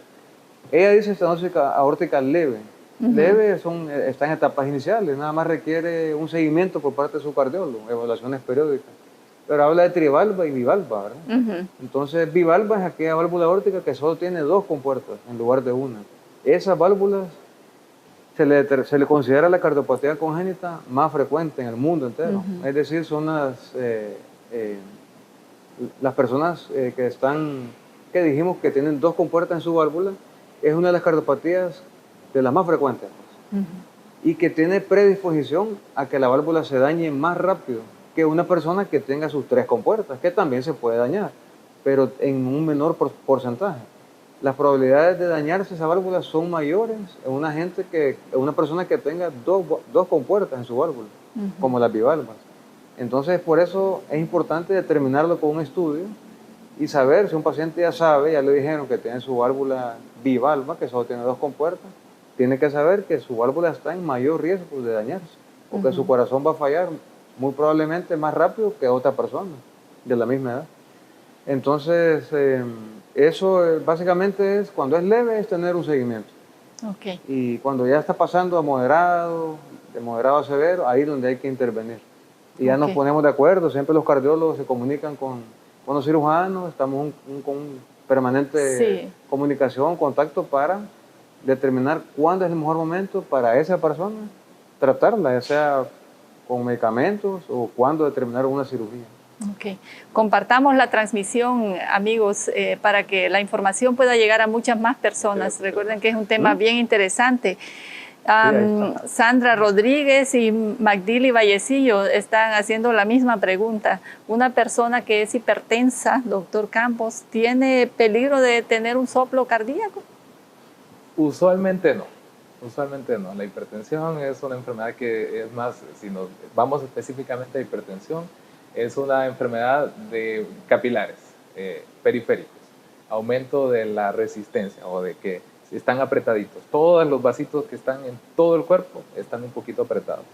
Ella dice estenosis aórtica leve. Leve está en etapas iniciales, nada más requiere un seguimiento por parte de su cardiólogo, evaluaciones periódicas. Pero habla de trivalva y bivalva, ¿verdad? Entonces, bivalva es aquella válvula aórtica que solo tiene 2 compuertas en lugar de una. Esas válvulas se le considera la cardiopatía congénita más frecuente en el mundo entero. Es decir, son las personas que dijimos que tienen 2 compuertas en su válvula, es una de las cardiopatías de las más frecuentes. Pues. Y que tiene predisposición a que la válvula se dañe más rápido que una persona que tenga sus 3 compuertas, que también se puede dañar, pero en un menor porcentaje. Las probabilidades de dañarse esa válvula son mayores en una persona que tenga 2 compuertas en su válvula, como las bivalvas. Entonces, por eso es importante determinarlo con un estudio y saber si un paciente ya le dijeron que tiene su válvula bivalva, que solo tiene 2 compuertas, tiene que saber que su válvula está en mayor riesgo de dañarse, o que su corazón va a fallar muy probablemente más rápido que otra persona de la misma edad. Entonces, eso básicamente es, cuando es leve, es tener un seguimiento. Y cuando ya está pasando a moderado, de moderado a severo, ahí es donde hay que intervenir. Y ya nos ponemos de acuerdo, siempre los cardiólogos se comunican con los cirujanos, estamos con permanente comunicación, contacto para determinar cuándo es el mejor momento para esa persona tratarla, ya sea con medicamentos o cuándo determinar una cirugía.
Compartamos la transmisión, amigos, para que la información pueda llegar a muchas más personas. Recuerden que es un tema bien interesante. Sandra Rodríguez y Magdili Vallecillo están haciendo la misma pregunta. Una persona que es hipertensa, doctor Campos, ¿tiene peligro de tener un soplo cardíaco?
Usualmente no. Usualmente no. La hipertensión es una enfermedad que es más, si nos vamos específicamente a hipertensión, es una enfermedad de capilares, periféricos, aumento de la resistencia o de que están apretaditos. Todos los vasitos que están en todo el cuerpo están un poquito apretados.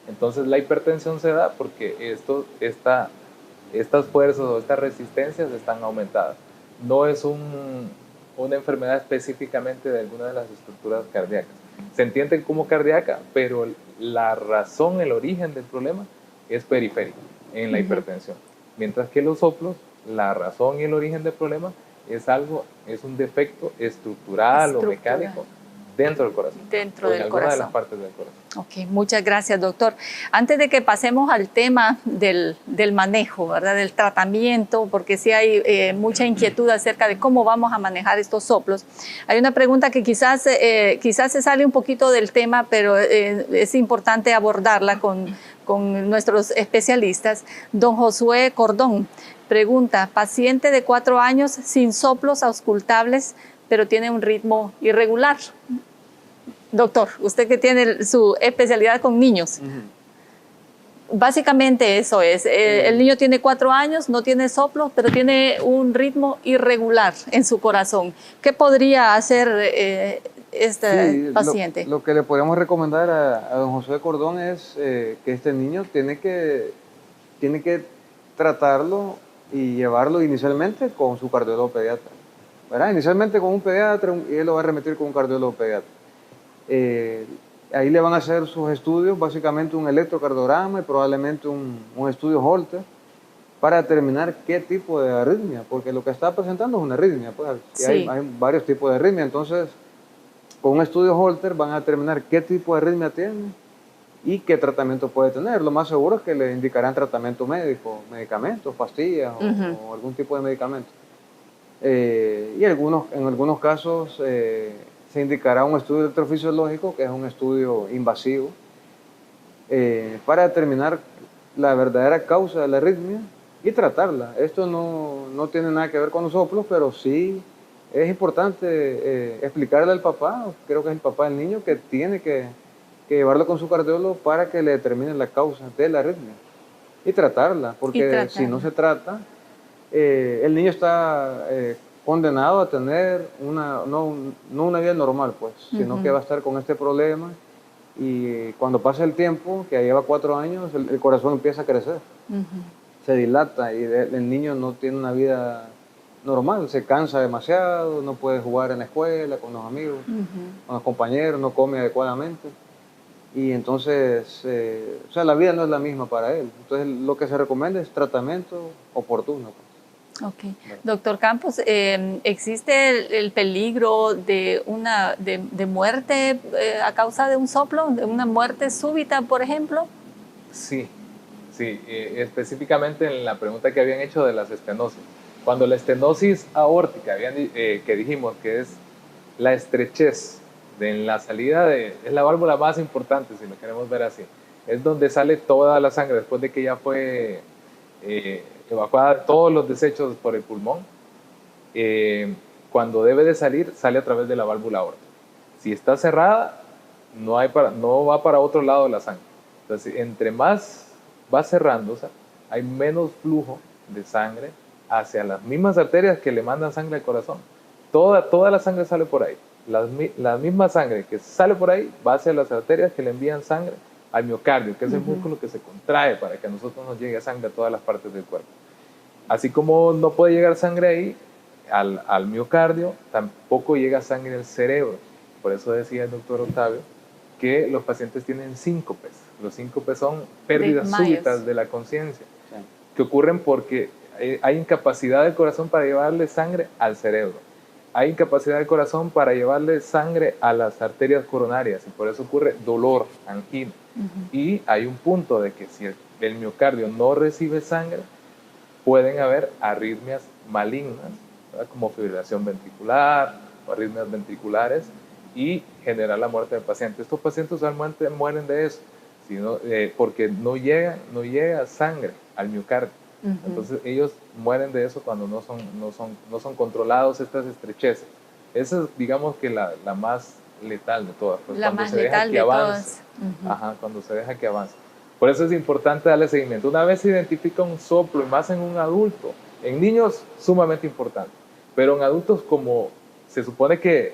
Entonces la hipertensión se da porque estas fuerzas o estas resistencias están aumentadas. No es una enfermedad específicamente de alguna de las estructuras cardíacas. Se entiende como cardíaca, pero la razón, el origen del problema es periférico en la hipertensión. Mientras que los soplos, la razón y el origen del problema es un defecto estructural o mecánico dentro del corazón.
Dentro del
alguna
corazón.
de las partes del corazón.
Ok, muchas gracias, doctor. Antes de que pasemos al tema del manejo, ¿verdad? Del tratamiento, porque sí hay mucha inquietud acerca de cómo vamos a manejar estos soplos. Hay una pregunta que quizás se sale un poquito del tema, pero es importante abordarla con nuestros especialistas. Don Josué Cordón pregunta, paciente de 4 años sin soplos auscultables, pero tiene un ritmo irregular. Doctor, usted que tiene su especialidad con niños, básicamente eso es, el niño tiene 4 años, no tiene soplos, pero tiene un ritmo irregular en su corazón. ¿Qué podría hacer este paciente?
Lo que le podemos recomendar a don José Cordón es que este niño tiene que tratarlo y llevarlo inicialmente con su cardiólogo pediatra, ¿verdad? Inicialmente con un pediatra y él lo va a remitir con un cardiólogo pediatra. Ahí le van a hacer sus estudios, básicamente un electrocardiograma y probablemente un estudio Holter para determinar qué tipo de arritmia, porque lo que está presentando es una arritmia, pues
Sí.
hay varios tipos de arritmia, entonces con un estudio Holter van a determinar qué tipo de arritmia tiene y qué tratamiento puede tener. Lo más seguro es que le indicarán tratamiento médico, medicamentos, pastillas o algún tipo de medicamento. Y en algunos casos se indicará un estudio electrofisiológico, que es un estudio invasivo, para determinar la verdadera causa de la arritmia y tratarla. Esto no tiene nada que ver con los soplos, pero sí es importante explicarle al papá, creo que es el papá del niño, que tiene que llevarlo con su cardiólogo para que le determine la causa de la arritmia y tratarla, porque si no se trata, el niño está condenado a tener no una vida normal, pues, sino que va a estar con este problema y cuando pasa el tiempo, que ya lleva 4 años, el corazón empieza a crecer, se dilata y el niño no tiene una vida normal, se cansa demasiado, no puede jugar en la escuela, con los amigos, con los compañeros, no come adecuadamente. Y entonces, o sea, la vida no es la misma para él. Entonces, lo que se recomienda es tratamiento oportuno.
Ok. Doctor Campos, ¿existe el peligro de muerte a causa de un soplo, de una muerte súbita, por ejemplo?
Sí, específicamente en la pregunta que habían hecho de las estenosis. Cuando la estenosis aórtica, que dijimos que es la estrechez en la salida es la válvula más importante, si lo queremos ver así. Es donde sale toda la sangre después de que ya fue evacuada todos los desechos por el pulmón. Cuando debe de salir, sale a través de la válvula aórtica. Si está cerrada, no va para otro lado la sangre. Entonces, entre más va cerrándose, hay menos flujo de sangre hacia las mismas arterias que le mandan sangre al corazón. Toda la sangre sale por ahí. La misma sangre que sale por ahí va hacia las arterias que le envían sangre al miocardio, que es el músculo que se contrae para que a nosotros nos llegue sangre a todas las partes del cuerpo. Así como no puede llegar sangre ahí, al miocardio, tampoco llega sangre al cerebro. Por eso decía el doctor Octavio que los pacientes tienen síncopes. Los síncopes son pérdidas súbitas de la conciencia, que ocurren porque hay incapacidad del corazón para llevarle sangre al cerebro. Hay incapacidad del corazón para llevarle sangre a las arterias coronarias y por eso ocurre dolor, angina. Y hay un punto de que si el miocardio no recibe sangre, pueden haber arritmias malignas, ¿verdad? Como fibrilación ventricular o arritmias ventriculares y generar la muerte del paciente. Estos pacientes usualmente mueren de eso, porque no llega sangre al miocardio. Entonces ellos mueren de eso cuando no son controlados estas estrecheces. Esa es, digamos, que la más letal de todas. Pues,
la más letal de todas.
Cuando se deja que avance. Por eso es importante darle seguimiento. Una vez se identifica un soplo, y más en un adulto, en niños sumamente importante, pero en adultos, como se supone que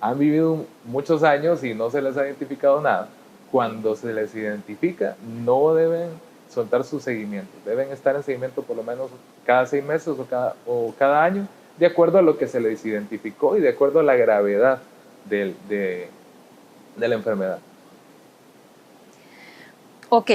han vivido muchos años y no se les ha identificado nada, cuando se les identifica no deben soltar su seguimiento, deben estar en seguimiento por lo menos cada 6 meses o cada año, de acuerdo a lo que se les identificó y de acuerdo a la gravedad de la enfermedad.
Ok,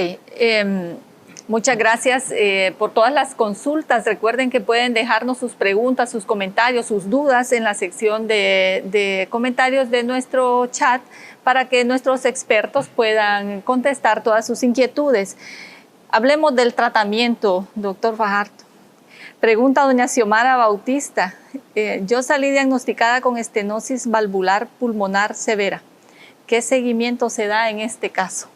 Muchas gracias por todas las consultas. Recuerden que pueden dejarnos sus preguntas, sus comentarios, sus dudas en la sección de comentarios de nuestro chat para que nuestros expertos puedan contestar todas sus inquietudes. Hablemos del tratamiento, doctor Fajardo. Pregunta doña Xiomara Bautista. Yo salí diagnosticada con estenosis valvular pulmonar severa. ¿Qué seguimiento se da en este caso?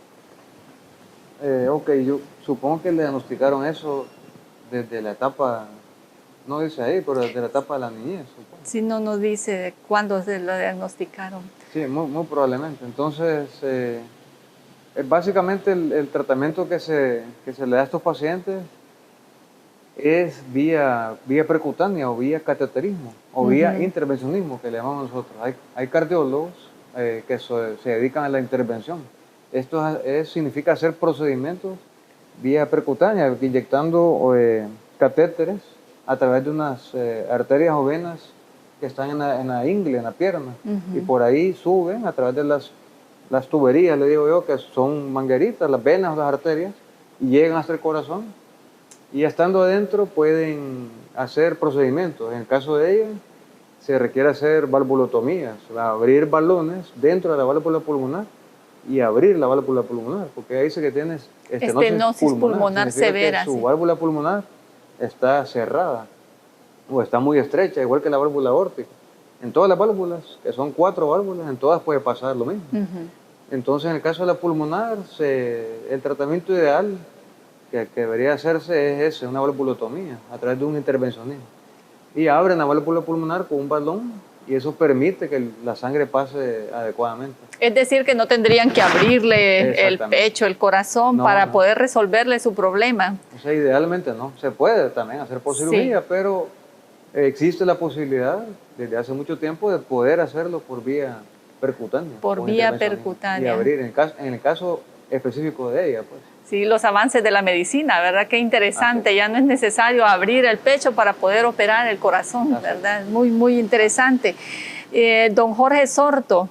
Ok, yo supongo que le diagnosticaron eso desde la etapa, no dice ahí, pero desde la etapa de la niñez, supongo.
Si no nos dice cuándo se lo diagnosticaron.
Sí, muy probablemente. Entonces, básicamente el tratamiento que se le da a estos pacientes es vía percutánea o vía cateterismo o vía intervencionismo, que le llamamos nosotros. Hay cardiólogos que se dedican a la intervención. Esto significa hacer procedimientos vía percutánea, inyectando catéteres a través de unas arterias o venas que están en la ingle, en la pierna, y por ahí suben a través de las tuberías, le digo yo, que son mangueritas, las venas o las arterias, y llegan hasta el corazón, y estando adentro pueden hacer procedimientos. En el caso de ella, se requiere hacer valvulotomías, abrir balones dentro de la válvula pulmonar y abrir la válvula pulmonar, porque ahí dice que tienes
estenosis pulmonar severa.
Su válvula pulmonar está cerrada o está muy estrecha, igual que la válvula aórtica. En todas las válvulas, que son 4 válvulas, en todas puede pasar lo mismo. Entonces, en el caso de la pulmonar, el tratamiento ideal que debería hacerse es una valvulotomía a través de un intervencionismo. Y abren la válvula pulmonar con un balón y eso permite que la sangre pase adecuadamente.
Es decir, que no tendrían que abrirle el pecho, el corazón, para poder resolverle su problema.
O sea, idealmente no. Se puede también hacer por cirugía, pero existe la posibilidad desde hace mucho tiempo de poder hacerlo por vía percutánea.
Por vía percutánea.
Y abrir, en el caso específico de ella, pues.
Sí, los avances de la medicina, ¿verdad? Qué interesante. Ya no es necesario abrir el pecho para poder operar el corazón, ¿verdad? Muy, muy interesante. Don Jorge Sorto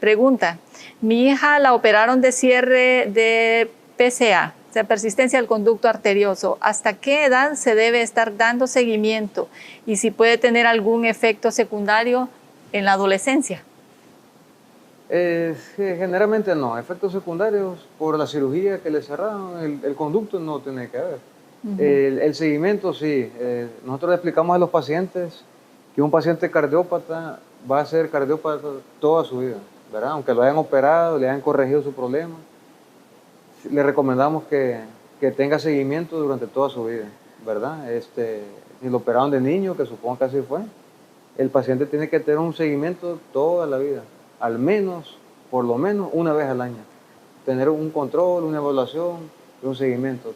pregunta, mi hija la operaron de cierre de PCA, o sea, persistencia del conducto arterioso. ¿Hasta qué edad se debe estar dando seguimiento? Y si puede tener algún efecto secundario en la adolescencia.
Generalmente no, efectos secundarios por la cirugía que le cerraron, el conducto no tiene que ver. El seguimiento sí, nosotros le explicamos a los pacientes que un paciente cardiópata va a ser cardiópata toda su vida, ¿verdad? Aunque lo hayan operado, le hayan corregido su problema, le recomendamos que tenga seguimiento durante toda su vida, ¿verdad? Si lo operaron de niño, que supongo que así fue, el paciente tiene que tener un seguimiento toda la vida. Al menos, por lo menos, una vez al año. Tener un control, una evaluación y un seguimiento.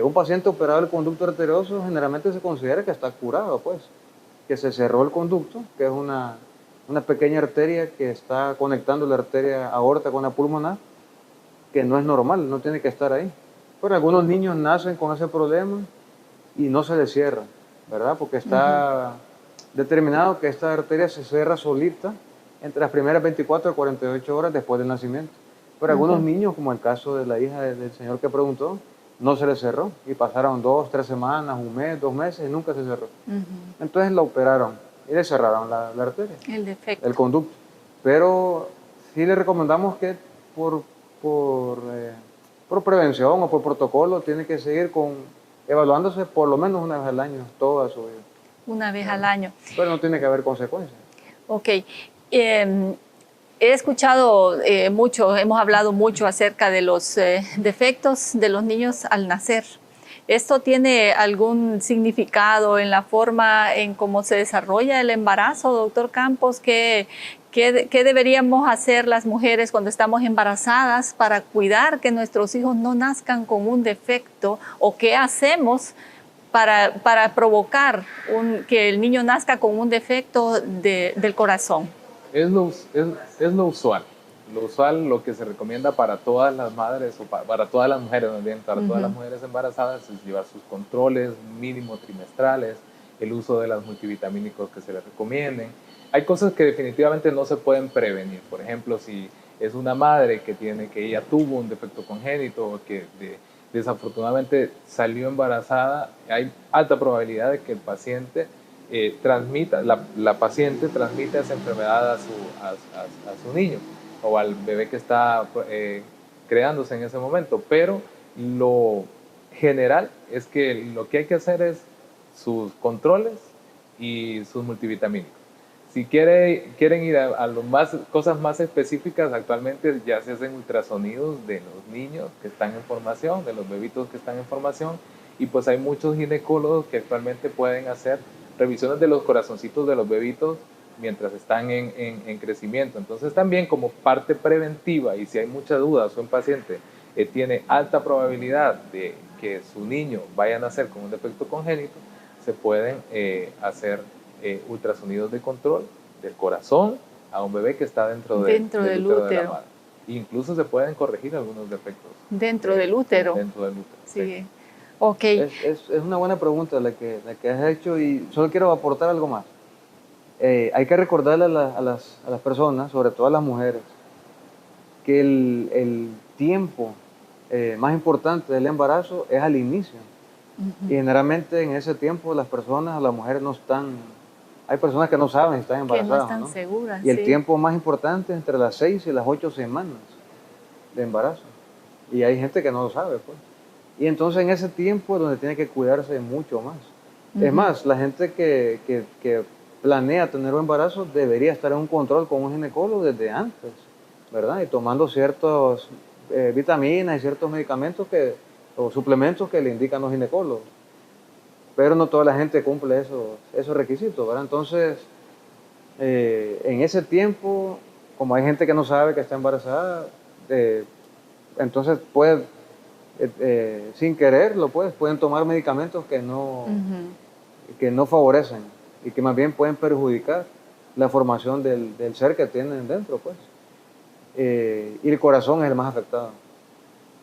Un paciente operado del conducto arterioso generalmente se considera que está curado, pues. Que se cerró el conducto, que es una pequeña arteria que está conectando la arteria aorta con la pulmonar, que no es normal, no tiene que estar ahí. Pero algunos niños nacen con ese problema y no se les cierra, ¿verdad? Porque está determinado que esta arteria se cierra solita entre las primeras 24 a 48 horas después del nacimiento. Pero algunos niños, como el caso de la hija del señor que preguntó, no se le cerró y pasaron 2, 3 semanas, un mes, 2 meses y nunca se cerró. Entonces la operaron y le cerraron la arteria, el conducto. Pero sí le recomendamos que por prevención o por protocolo tiene que seguir evaluándose por lo menos una vez al año toda su vida.
Una vez al año.
Pero no tiene que haber consecuencias.
Ok. He escuchado hemos hablado mucho acerca de los defectos de los niños al nacer. ¿Esto tiene algún significado en la forma en cómo se desarrolla el embarazo, doctor Campos? ¿Qué deberíamos hacer las mujeres cuando estamos embarazadas para cuidar que nuestros hijos no nazcan con un defecto? ¿O qué hacemos para provocar que el niño nazca con un defecto del corazón?
Es lo usual. Lo usual, lo que se recomienda para todas las madres, o para todas las mujeres, más bien, para todas las mujeres embarazadas, es llevar sus controles mínimo trimestrales, el uso de los multivitamínicos que se les recomienden. Hay cosas que definitivamente no se pueden prevenir. Por ejemplo, si es una madre que ella tuvo un defecto congénito, o que desafortunadamente salió embarazada, hay alta probabilidad de que el paciente transmita, la paciente transmita esa enfermedad a su niño o al bebé que está creándose en ese momento, pero lo general es que lo que hay que hacer es sus controles y sus multivitamínicos. Si quieren ir a cosas más específicas, actualmente ya se hacen ultrasonidos de los niños que están en formación, de los bebitos que están en formación, y pues hay muchos ginecólogos que actualmente pueden hacer revisiones de los corazoncitos de los bebitos mientras están en crecimiento. Entonces también como parte preventiva, y si hay mucha duda o un paciente tiene alta probabilidad de que su niño vaya a nacer con un defecto congénito, se pueden hacer ultrasonidos de control del corazón a un bebé que está dentro del útero de la madre. Incluso se pueden corregir algunos defectos.
¿Dentro del útero?
Dentro del útero,
sí.
Sí.
Ok.
Es una buena pregunta la que has hecho, y solo quiero aportar algo más. Hay que recordarle a las personas, sobre todo a las mujeres, que el tiempo más importante del embarazo es al inicio. Y generalmente en ese tiempo las mujeres no están, hay personas que no saben si están embarazadas.
Que no están seguras.
Y el tiempo más importante es entre las 6 y las 8 semanas de embarazo. Y hay gente que no lo sabe, pues. Y entonces en ese tiempo es donde tiene que cuidarse mucho más. Es más, la gente que planea tener un embarazo debería estar en un control con un ginecólogo desde antes, ¿verdad? Y tomando ciertas vitaminas y ciertos medicamentos o suplementos que le indican los ginecólogos. Pero no toda la gente cumple esos requisitos, ¿verdad? Entonces, en ese tiempo, como hay gente que no sabe que está embarazada, entonces sin quererlo, pueden tomar medicamentos que no favorecen y que más bien pueden perjudicar la formación del ser que tienen dentro, pues. Y el corazón es el más afectado,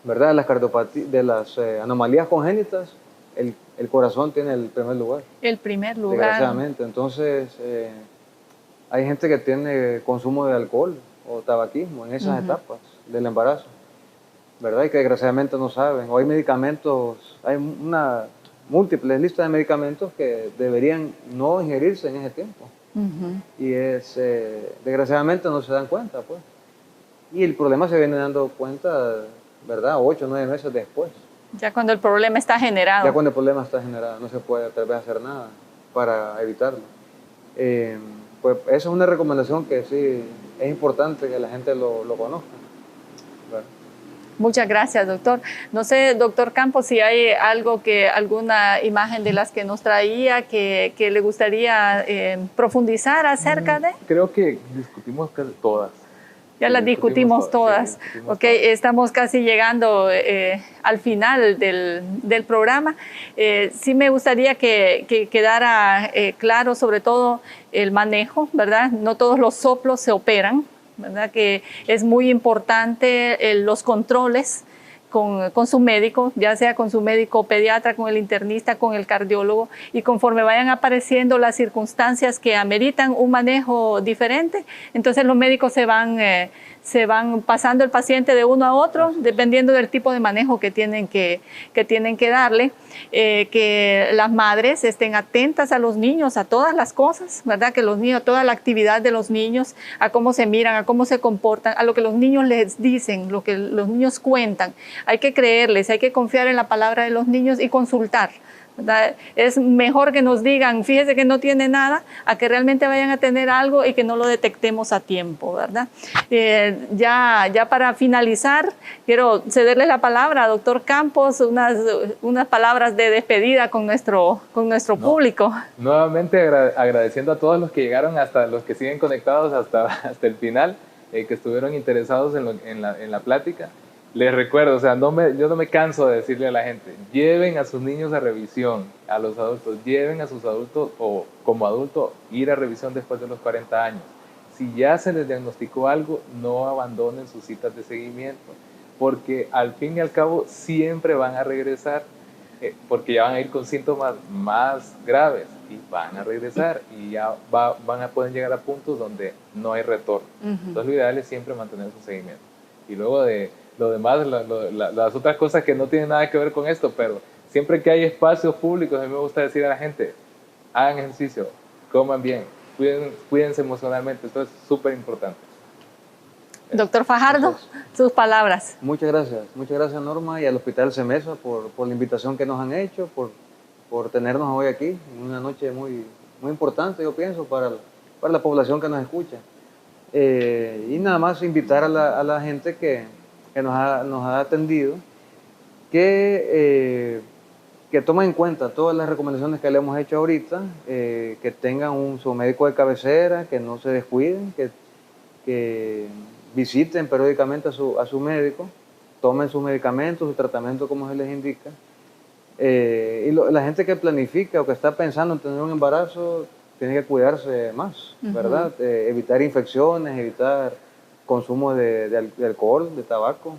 ¿verdad? De las anomalías congénitas, el corazón tiene el primer lugar.
El primer lugar.
Desgraciadamente. Entonces, hay gente que tiene consumo de alcohol o tabaquismo en esas etapas del embarazo, ¿verdad? Y que desgraciadamente no saben. O hay medicamentos, hay una múltiples listas de medicamentos que deberían no ingerirse en ese tiempo. Y desgraciadamente no se dan cuenta, pues. Y el problema se viene dando cuenta, ¿verdad? 8 o 9 meses después.
Ya cuando el problema está generado.
Ya cuando el problema está generado, no se puede tal vez hacer nada para evitarlo. Pues esa es una recomendación que sí es importante que la gente lo conozca. ¿Verdad?
Muchas gracias, doctor. No sé, doctor Campos, si hay alguna imagen de las que nos traía que le gustaría profundizar acerca de.
Creo que discutimos todas.
Ya las discutimos todas. Ok, estamos casi llegando al final del programa. Sí me gustaría que quedara claro sobre todo el manejo, ¿verdad? No todos los soplos se operan, ¿verdad? Que es muy importante los controles con su médico, ya sea con su médico pediatra, con el internista, con el cardiólogo, y conforme vayan apareciendo las circunstancias que ameritan un manejo diferente, entonces los médicos se van pasando el paciente de uno a otro, dependiendo del tipo de manejo que tienen que darle, que las madres estén atentas a los niños, a todas las cosas, ¿verdad? Que los niños, toda la actividad de los niños, a cómo se miran, a cómo se comportan, a lo que los niños les dicen, lo que los niños cuentan. Hay que creerles, hay que confiar en la palabra de los niños y consultar, ¿verdad? Es mejor que nos digan, fíjese que no tiene nada, a que realmente vayan a tener algo y que no lo detectemos a tiempo, ¿verdad? Ya para finalizar, quiero cederle la palabra a doctor Campos, unas palabras de despedida con nuestro público.
Nuevamente agradeciendo a todos los que llegaron, hasta los que siguen conectados hasta el final, que estuvieron interesados en la plática. Les recuerdo, o sea, yo no me canso de decirle a la gente, lleven a sus niños a revisión, a los adultos, lleven a sus adultos o como adulto ir a revisión después de los 40 años. Si ya se les diagnosticó algo, no abandonen sus citas de seguimiento, porque al fin y al cabo siempre van a regresar, porque ya van a ir con síntomas más graves y van a regresar y ya pueden llegar a puntos donde no hay retorno. Entonces lo ideal es siempre mantener su seguimiento. Y luego de lo demás, las otras cosas que no tienen nada que ver con esto, pero siempre que hay espacios públicos, a mí me gusta decir a la gente, hagan ejercicio, coman bien, cuídense emocionalmente, esto es súper importante.
Doctor Fajardo, sus palabras.
Muchas gracias Norma y al Hospital CEMESA por la invitación que nos han hecho, por tenernos hoy aquí, en una noche muy importante, yo pienso, para la población que nos escucha. Y nada más invitar a la gente que nos ha atendido, que tomen en cuenta todas las recomendaciones que le hemos hecho ahorita, que tengan su médico de cabecera, que no se descuiden, que visiten periódicamente a su médico, tomen sus medicamentos, su tratamiento como se les indica. Y la gente que planifica o que está pensando en tener un embarazo tiene que cuidarse más, ¿verdad? Evitar infecciones, evitar consumo de alcohol, de tabaco,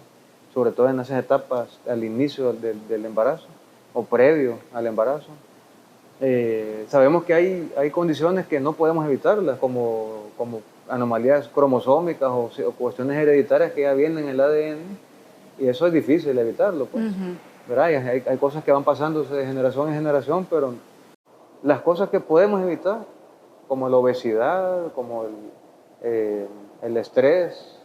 sobre todo en esas etapas al inicio del embarazo o previo al embarazo. Sabemos que hay condiciones que no podemos evitarlas, como anomalías cromosómicas o cuestiones hereditarias que ya vienen en el ADN, y eso es difícil evitarlo, pues. ¿Verdad? Y hay cosas que van pasándose de generación en generación, pero las cosas que podemos evitar, como la obesidad, como el estrés,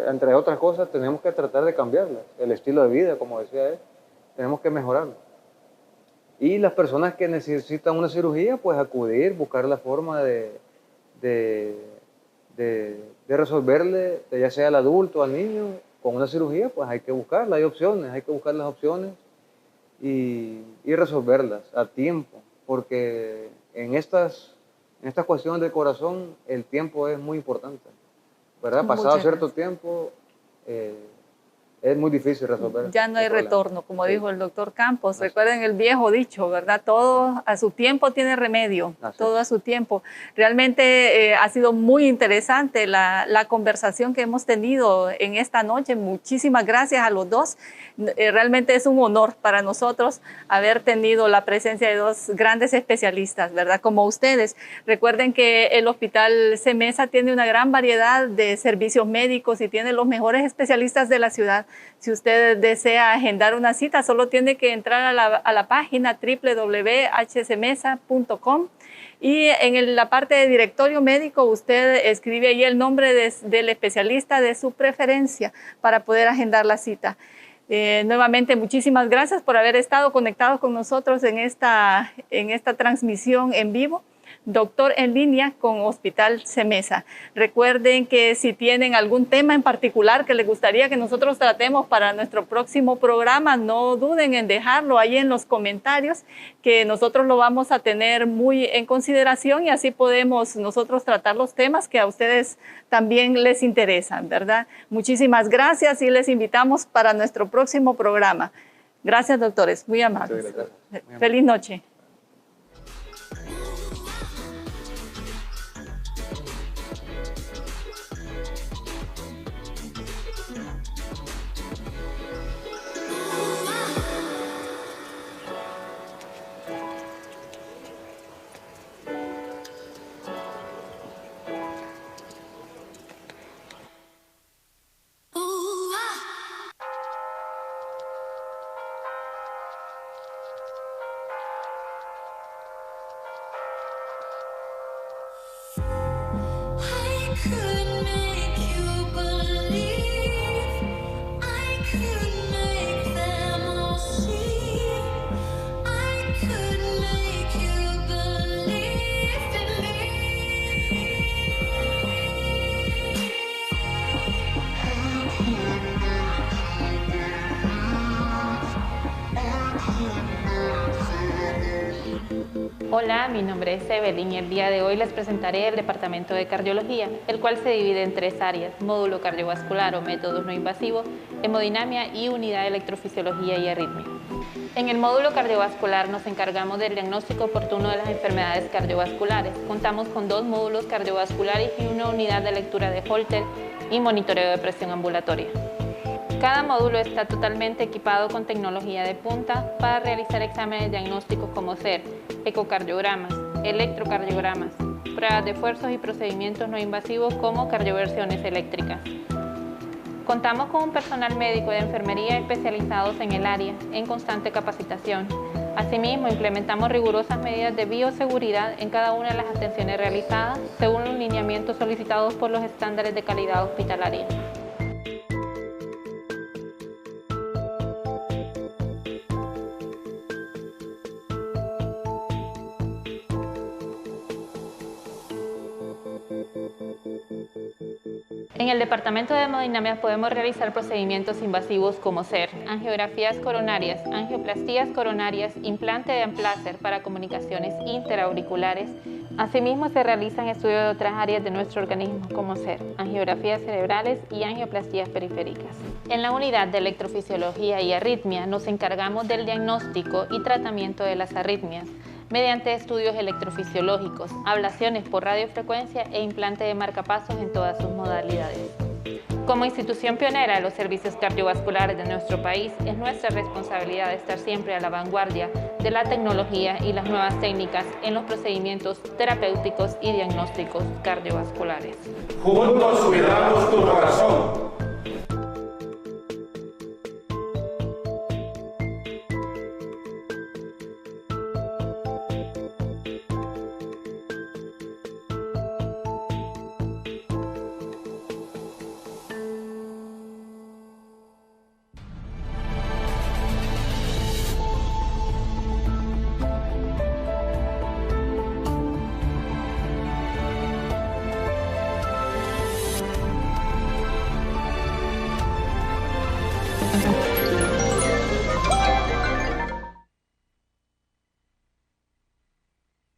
entre otras cosas, tenemos que tratar de cambiarlas. El estilo de vida, como decía él, tenemos que mejorarlo. Y las personas que necesitan una cirugía, pues acudir, buscar la forma de resolverle, ya sea al adulto o al niño, con una cirugía, pues hay que buscarla, hay opciones, hay que buscar las opciones y resolverlas a tiempo, porque en estas cuestiones del corazón el tiempo es muy importante, ¿verdad? Pasado cierto tiempo es muy difícil resolver.
Ya no hay retorno, como dijo el doctor Campos. Recuerden el viejo dicho, ¿verdad? Todo a su tiempo tiene remedio, todo a su tiempo. Realmente ha sido muy interesante la conversación que hemos tenido en esta noche. Muchísimas gracias a los dos. Realmente es un honor para nosotros haber tenido la presencia de dos grandes especialistas, ¿verdad? Como ustedes. Recuerden que el Hospital CEMESA tiene una gran variedad de servicios médicos y tiene los mejores especialistas de la ciudad. Si usted desea agendar una cita, solo tiene que entrar a la página www.hcmesa.com y en la parte de directorio médico usted escribe ahí el nombre del especialista de su preferencia para poder agendar la cita. Nuevamente, muchísimas gracias por haber estado conectados con nosotros en esta transmisión en vivo. Doctor en línea con Hospital CEMESA. Recuerden que si tienen algún tema en particular que les gustaría que nosotros tratemos para nuestro próximo programa, no duden en dejarlo ahí en los comentarios, que nosotros lo vamos a tener muy en consideración y así podemos nosotros tratar los temas que a ustedes también les interesan, ¿verdad? Muchísimas gracias y les invitamos para nuestro próximo programa. Gracias, doctores. Muy amables. Feliz noche.
Hola, mi nombre es Evelyn y el día de hoy les presentaré el Departamento de Cardiología, el cual se divide en 3 áreas: módulo cardiovascular o métodos no invasivos, hemodinamia y unidad de electrofisiología y arritmia. En el módulo cardiovascular nos encargamos del diagnóstico oportuno de las enfermedades cardiovasculares. Contamos con 2 módulos cardiovasculares y una unidad de lectura de Holter y monitoreo de presión ambulatoria. Cada módulo está totalmente equipado con tecnología de punta para realizar exámenes diagnósticos como ser ecocardiogramas, electrocardiogramas, pruebas de esfuerzos y procedimientos no invasivos como cardioversiones eléctricas. Contamos con un personal médico y de enfermería especializados en el área, en constante capacitación. Asimismo, implementamos rigurosas medidas de bioseguridad en cada una de las atenciones realizadas, según los lineamientos solicitados por los estándares de calidad hospitalaria. En el departamento de hemodinamia podemos realizar procedimientos invasivos como ser angiografías coronarias, angioplastías coronarias, implante de Amplácer para comunicaciones interauriculares. Asimismo, se realizan estudios de otras áreas de nuestro organismo como ser angiografías cerebrales y angioplastías periféricas. En la unidad de electrofisiología y arritmia nos encargamos del diagnóstico y tratamiento de las arritmias, mediante estudios electrofisiológicos, ablaciones por radiofrecuencia e implante de marcapasos en todas sus modalidades. Como institución pionera de los servicios cardiovasculares de nuestro país, es nuestra responsabilidad estar siempre a la vanguardia de la tecnología y las nuevas técnicas en los procedimientos terapéuticos y diagnósticos cardiovasculares.
Juntos cuidamos tu corazón.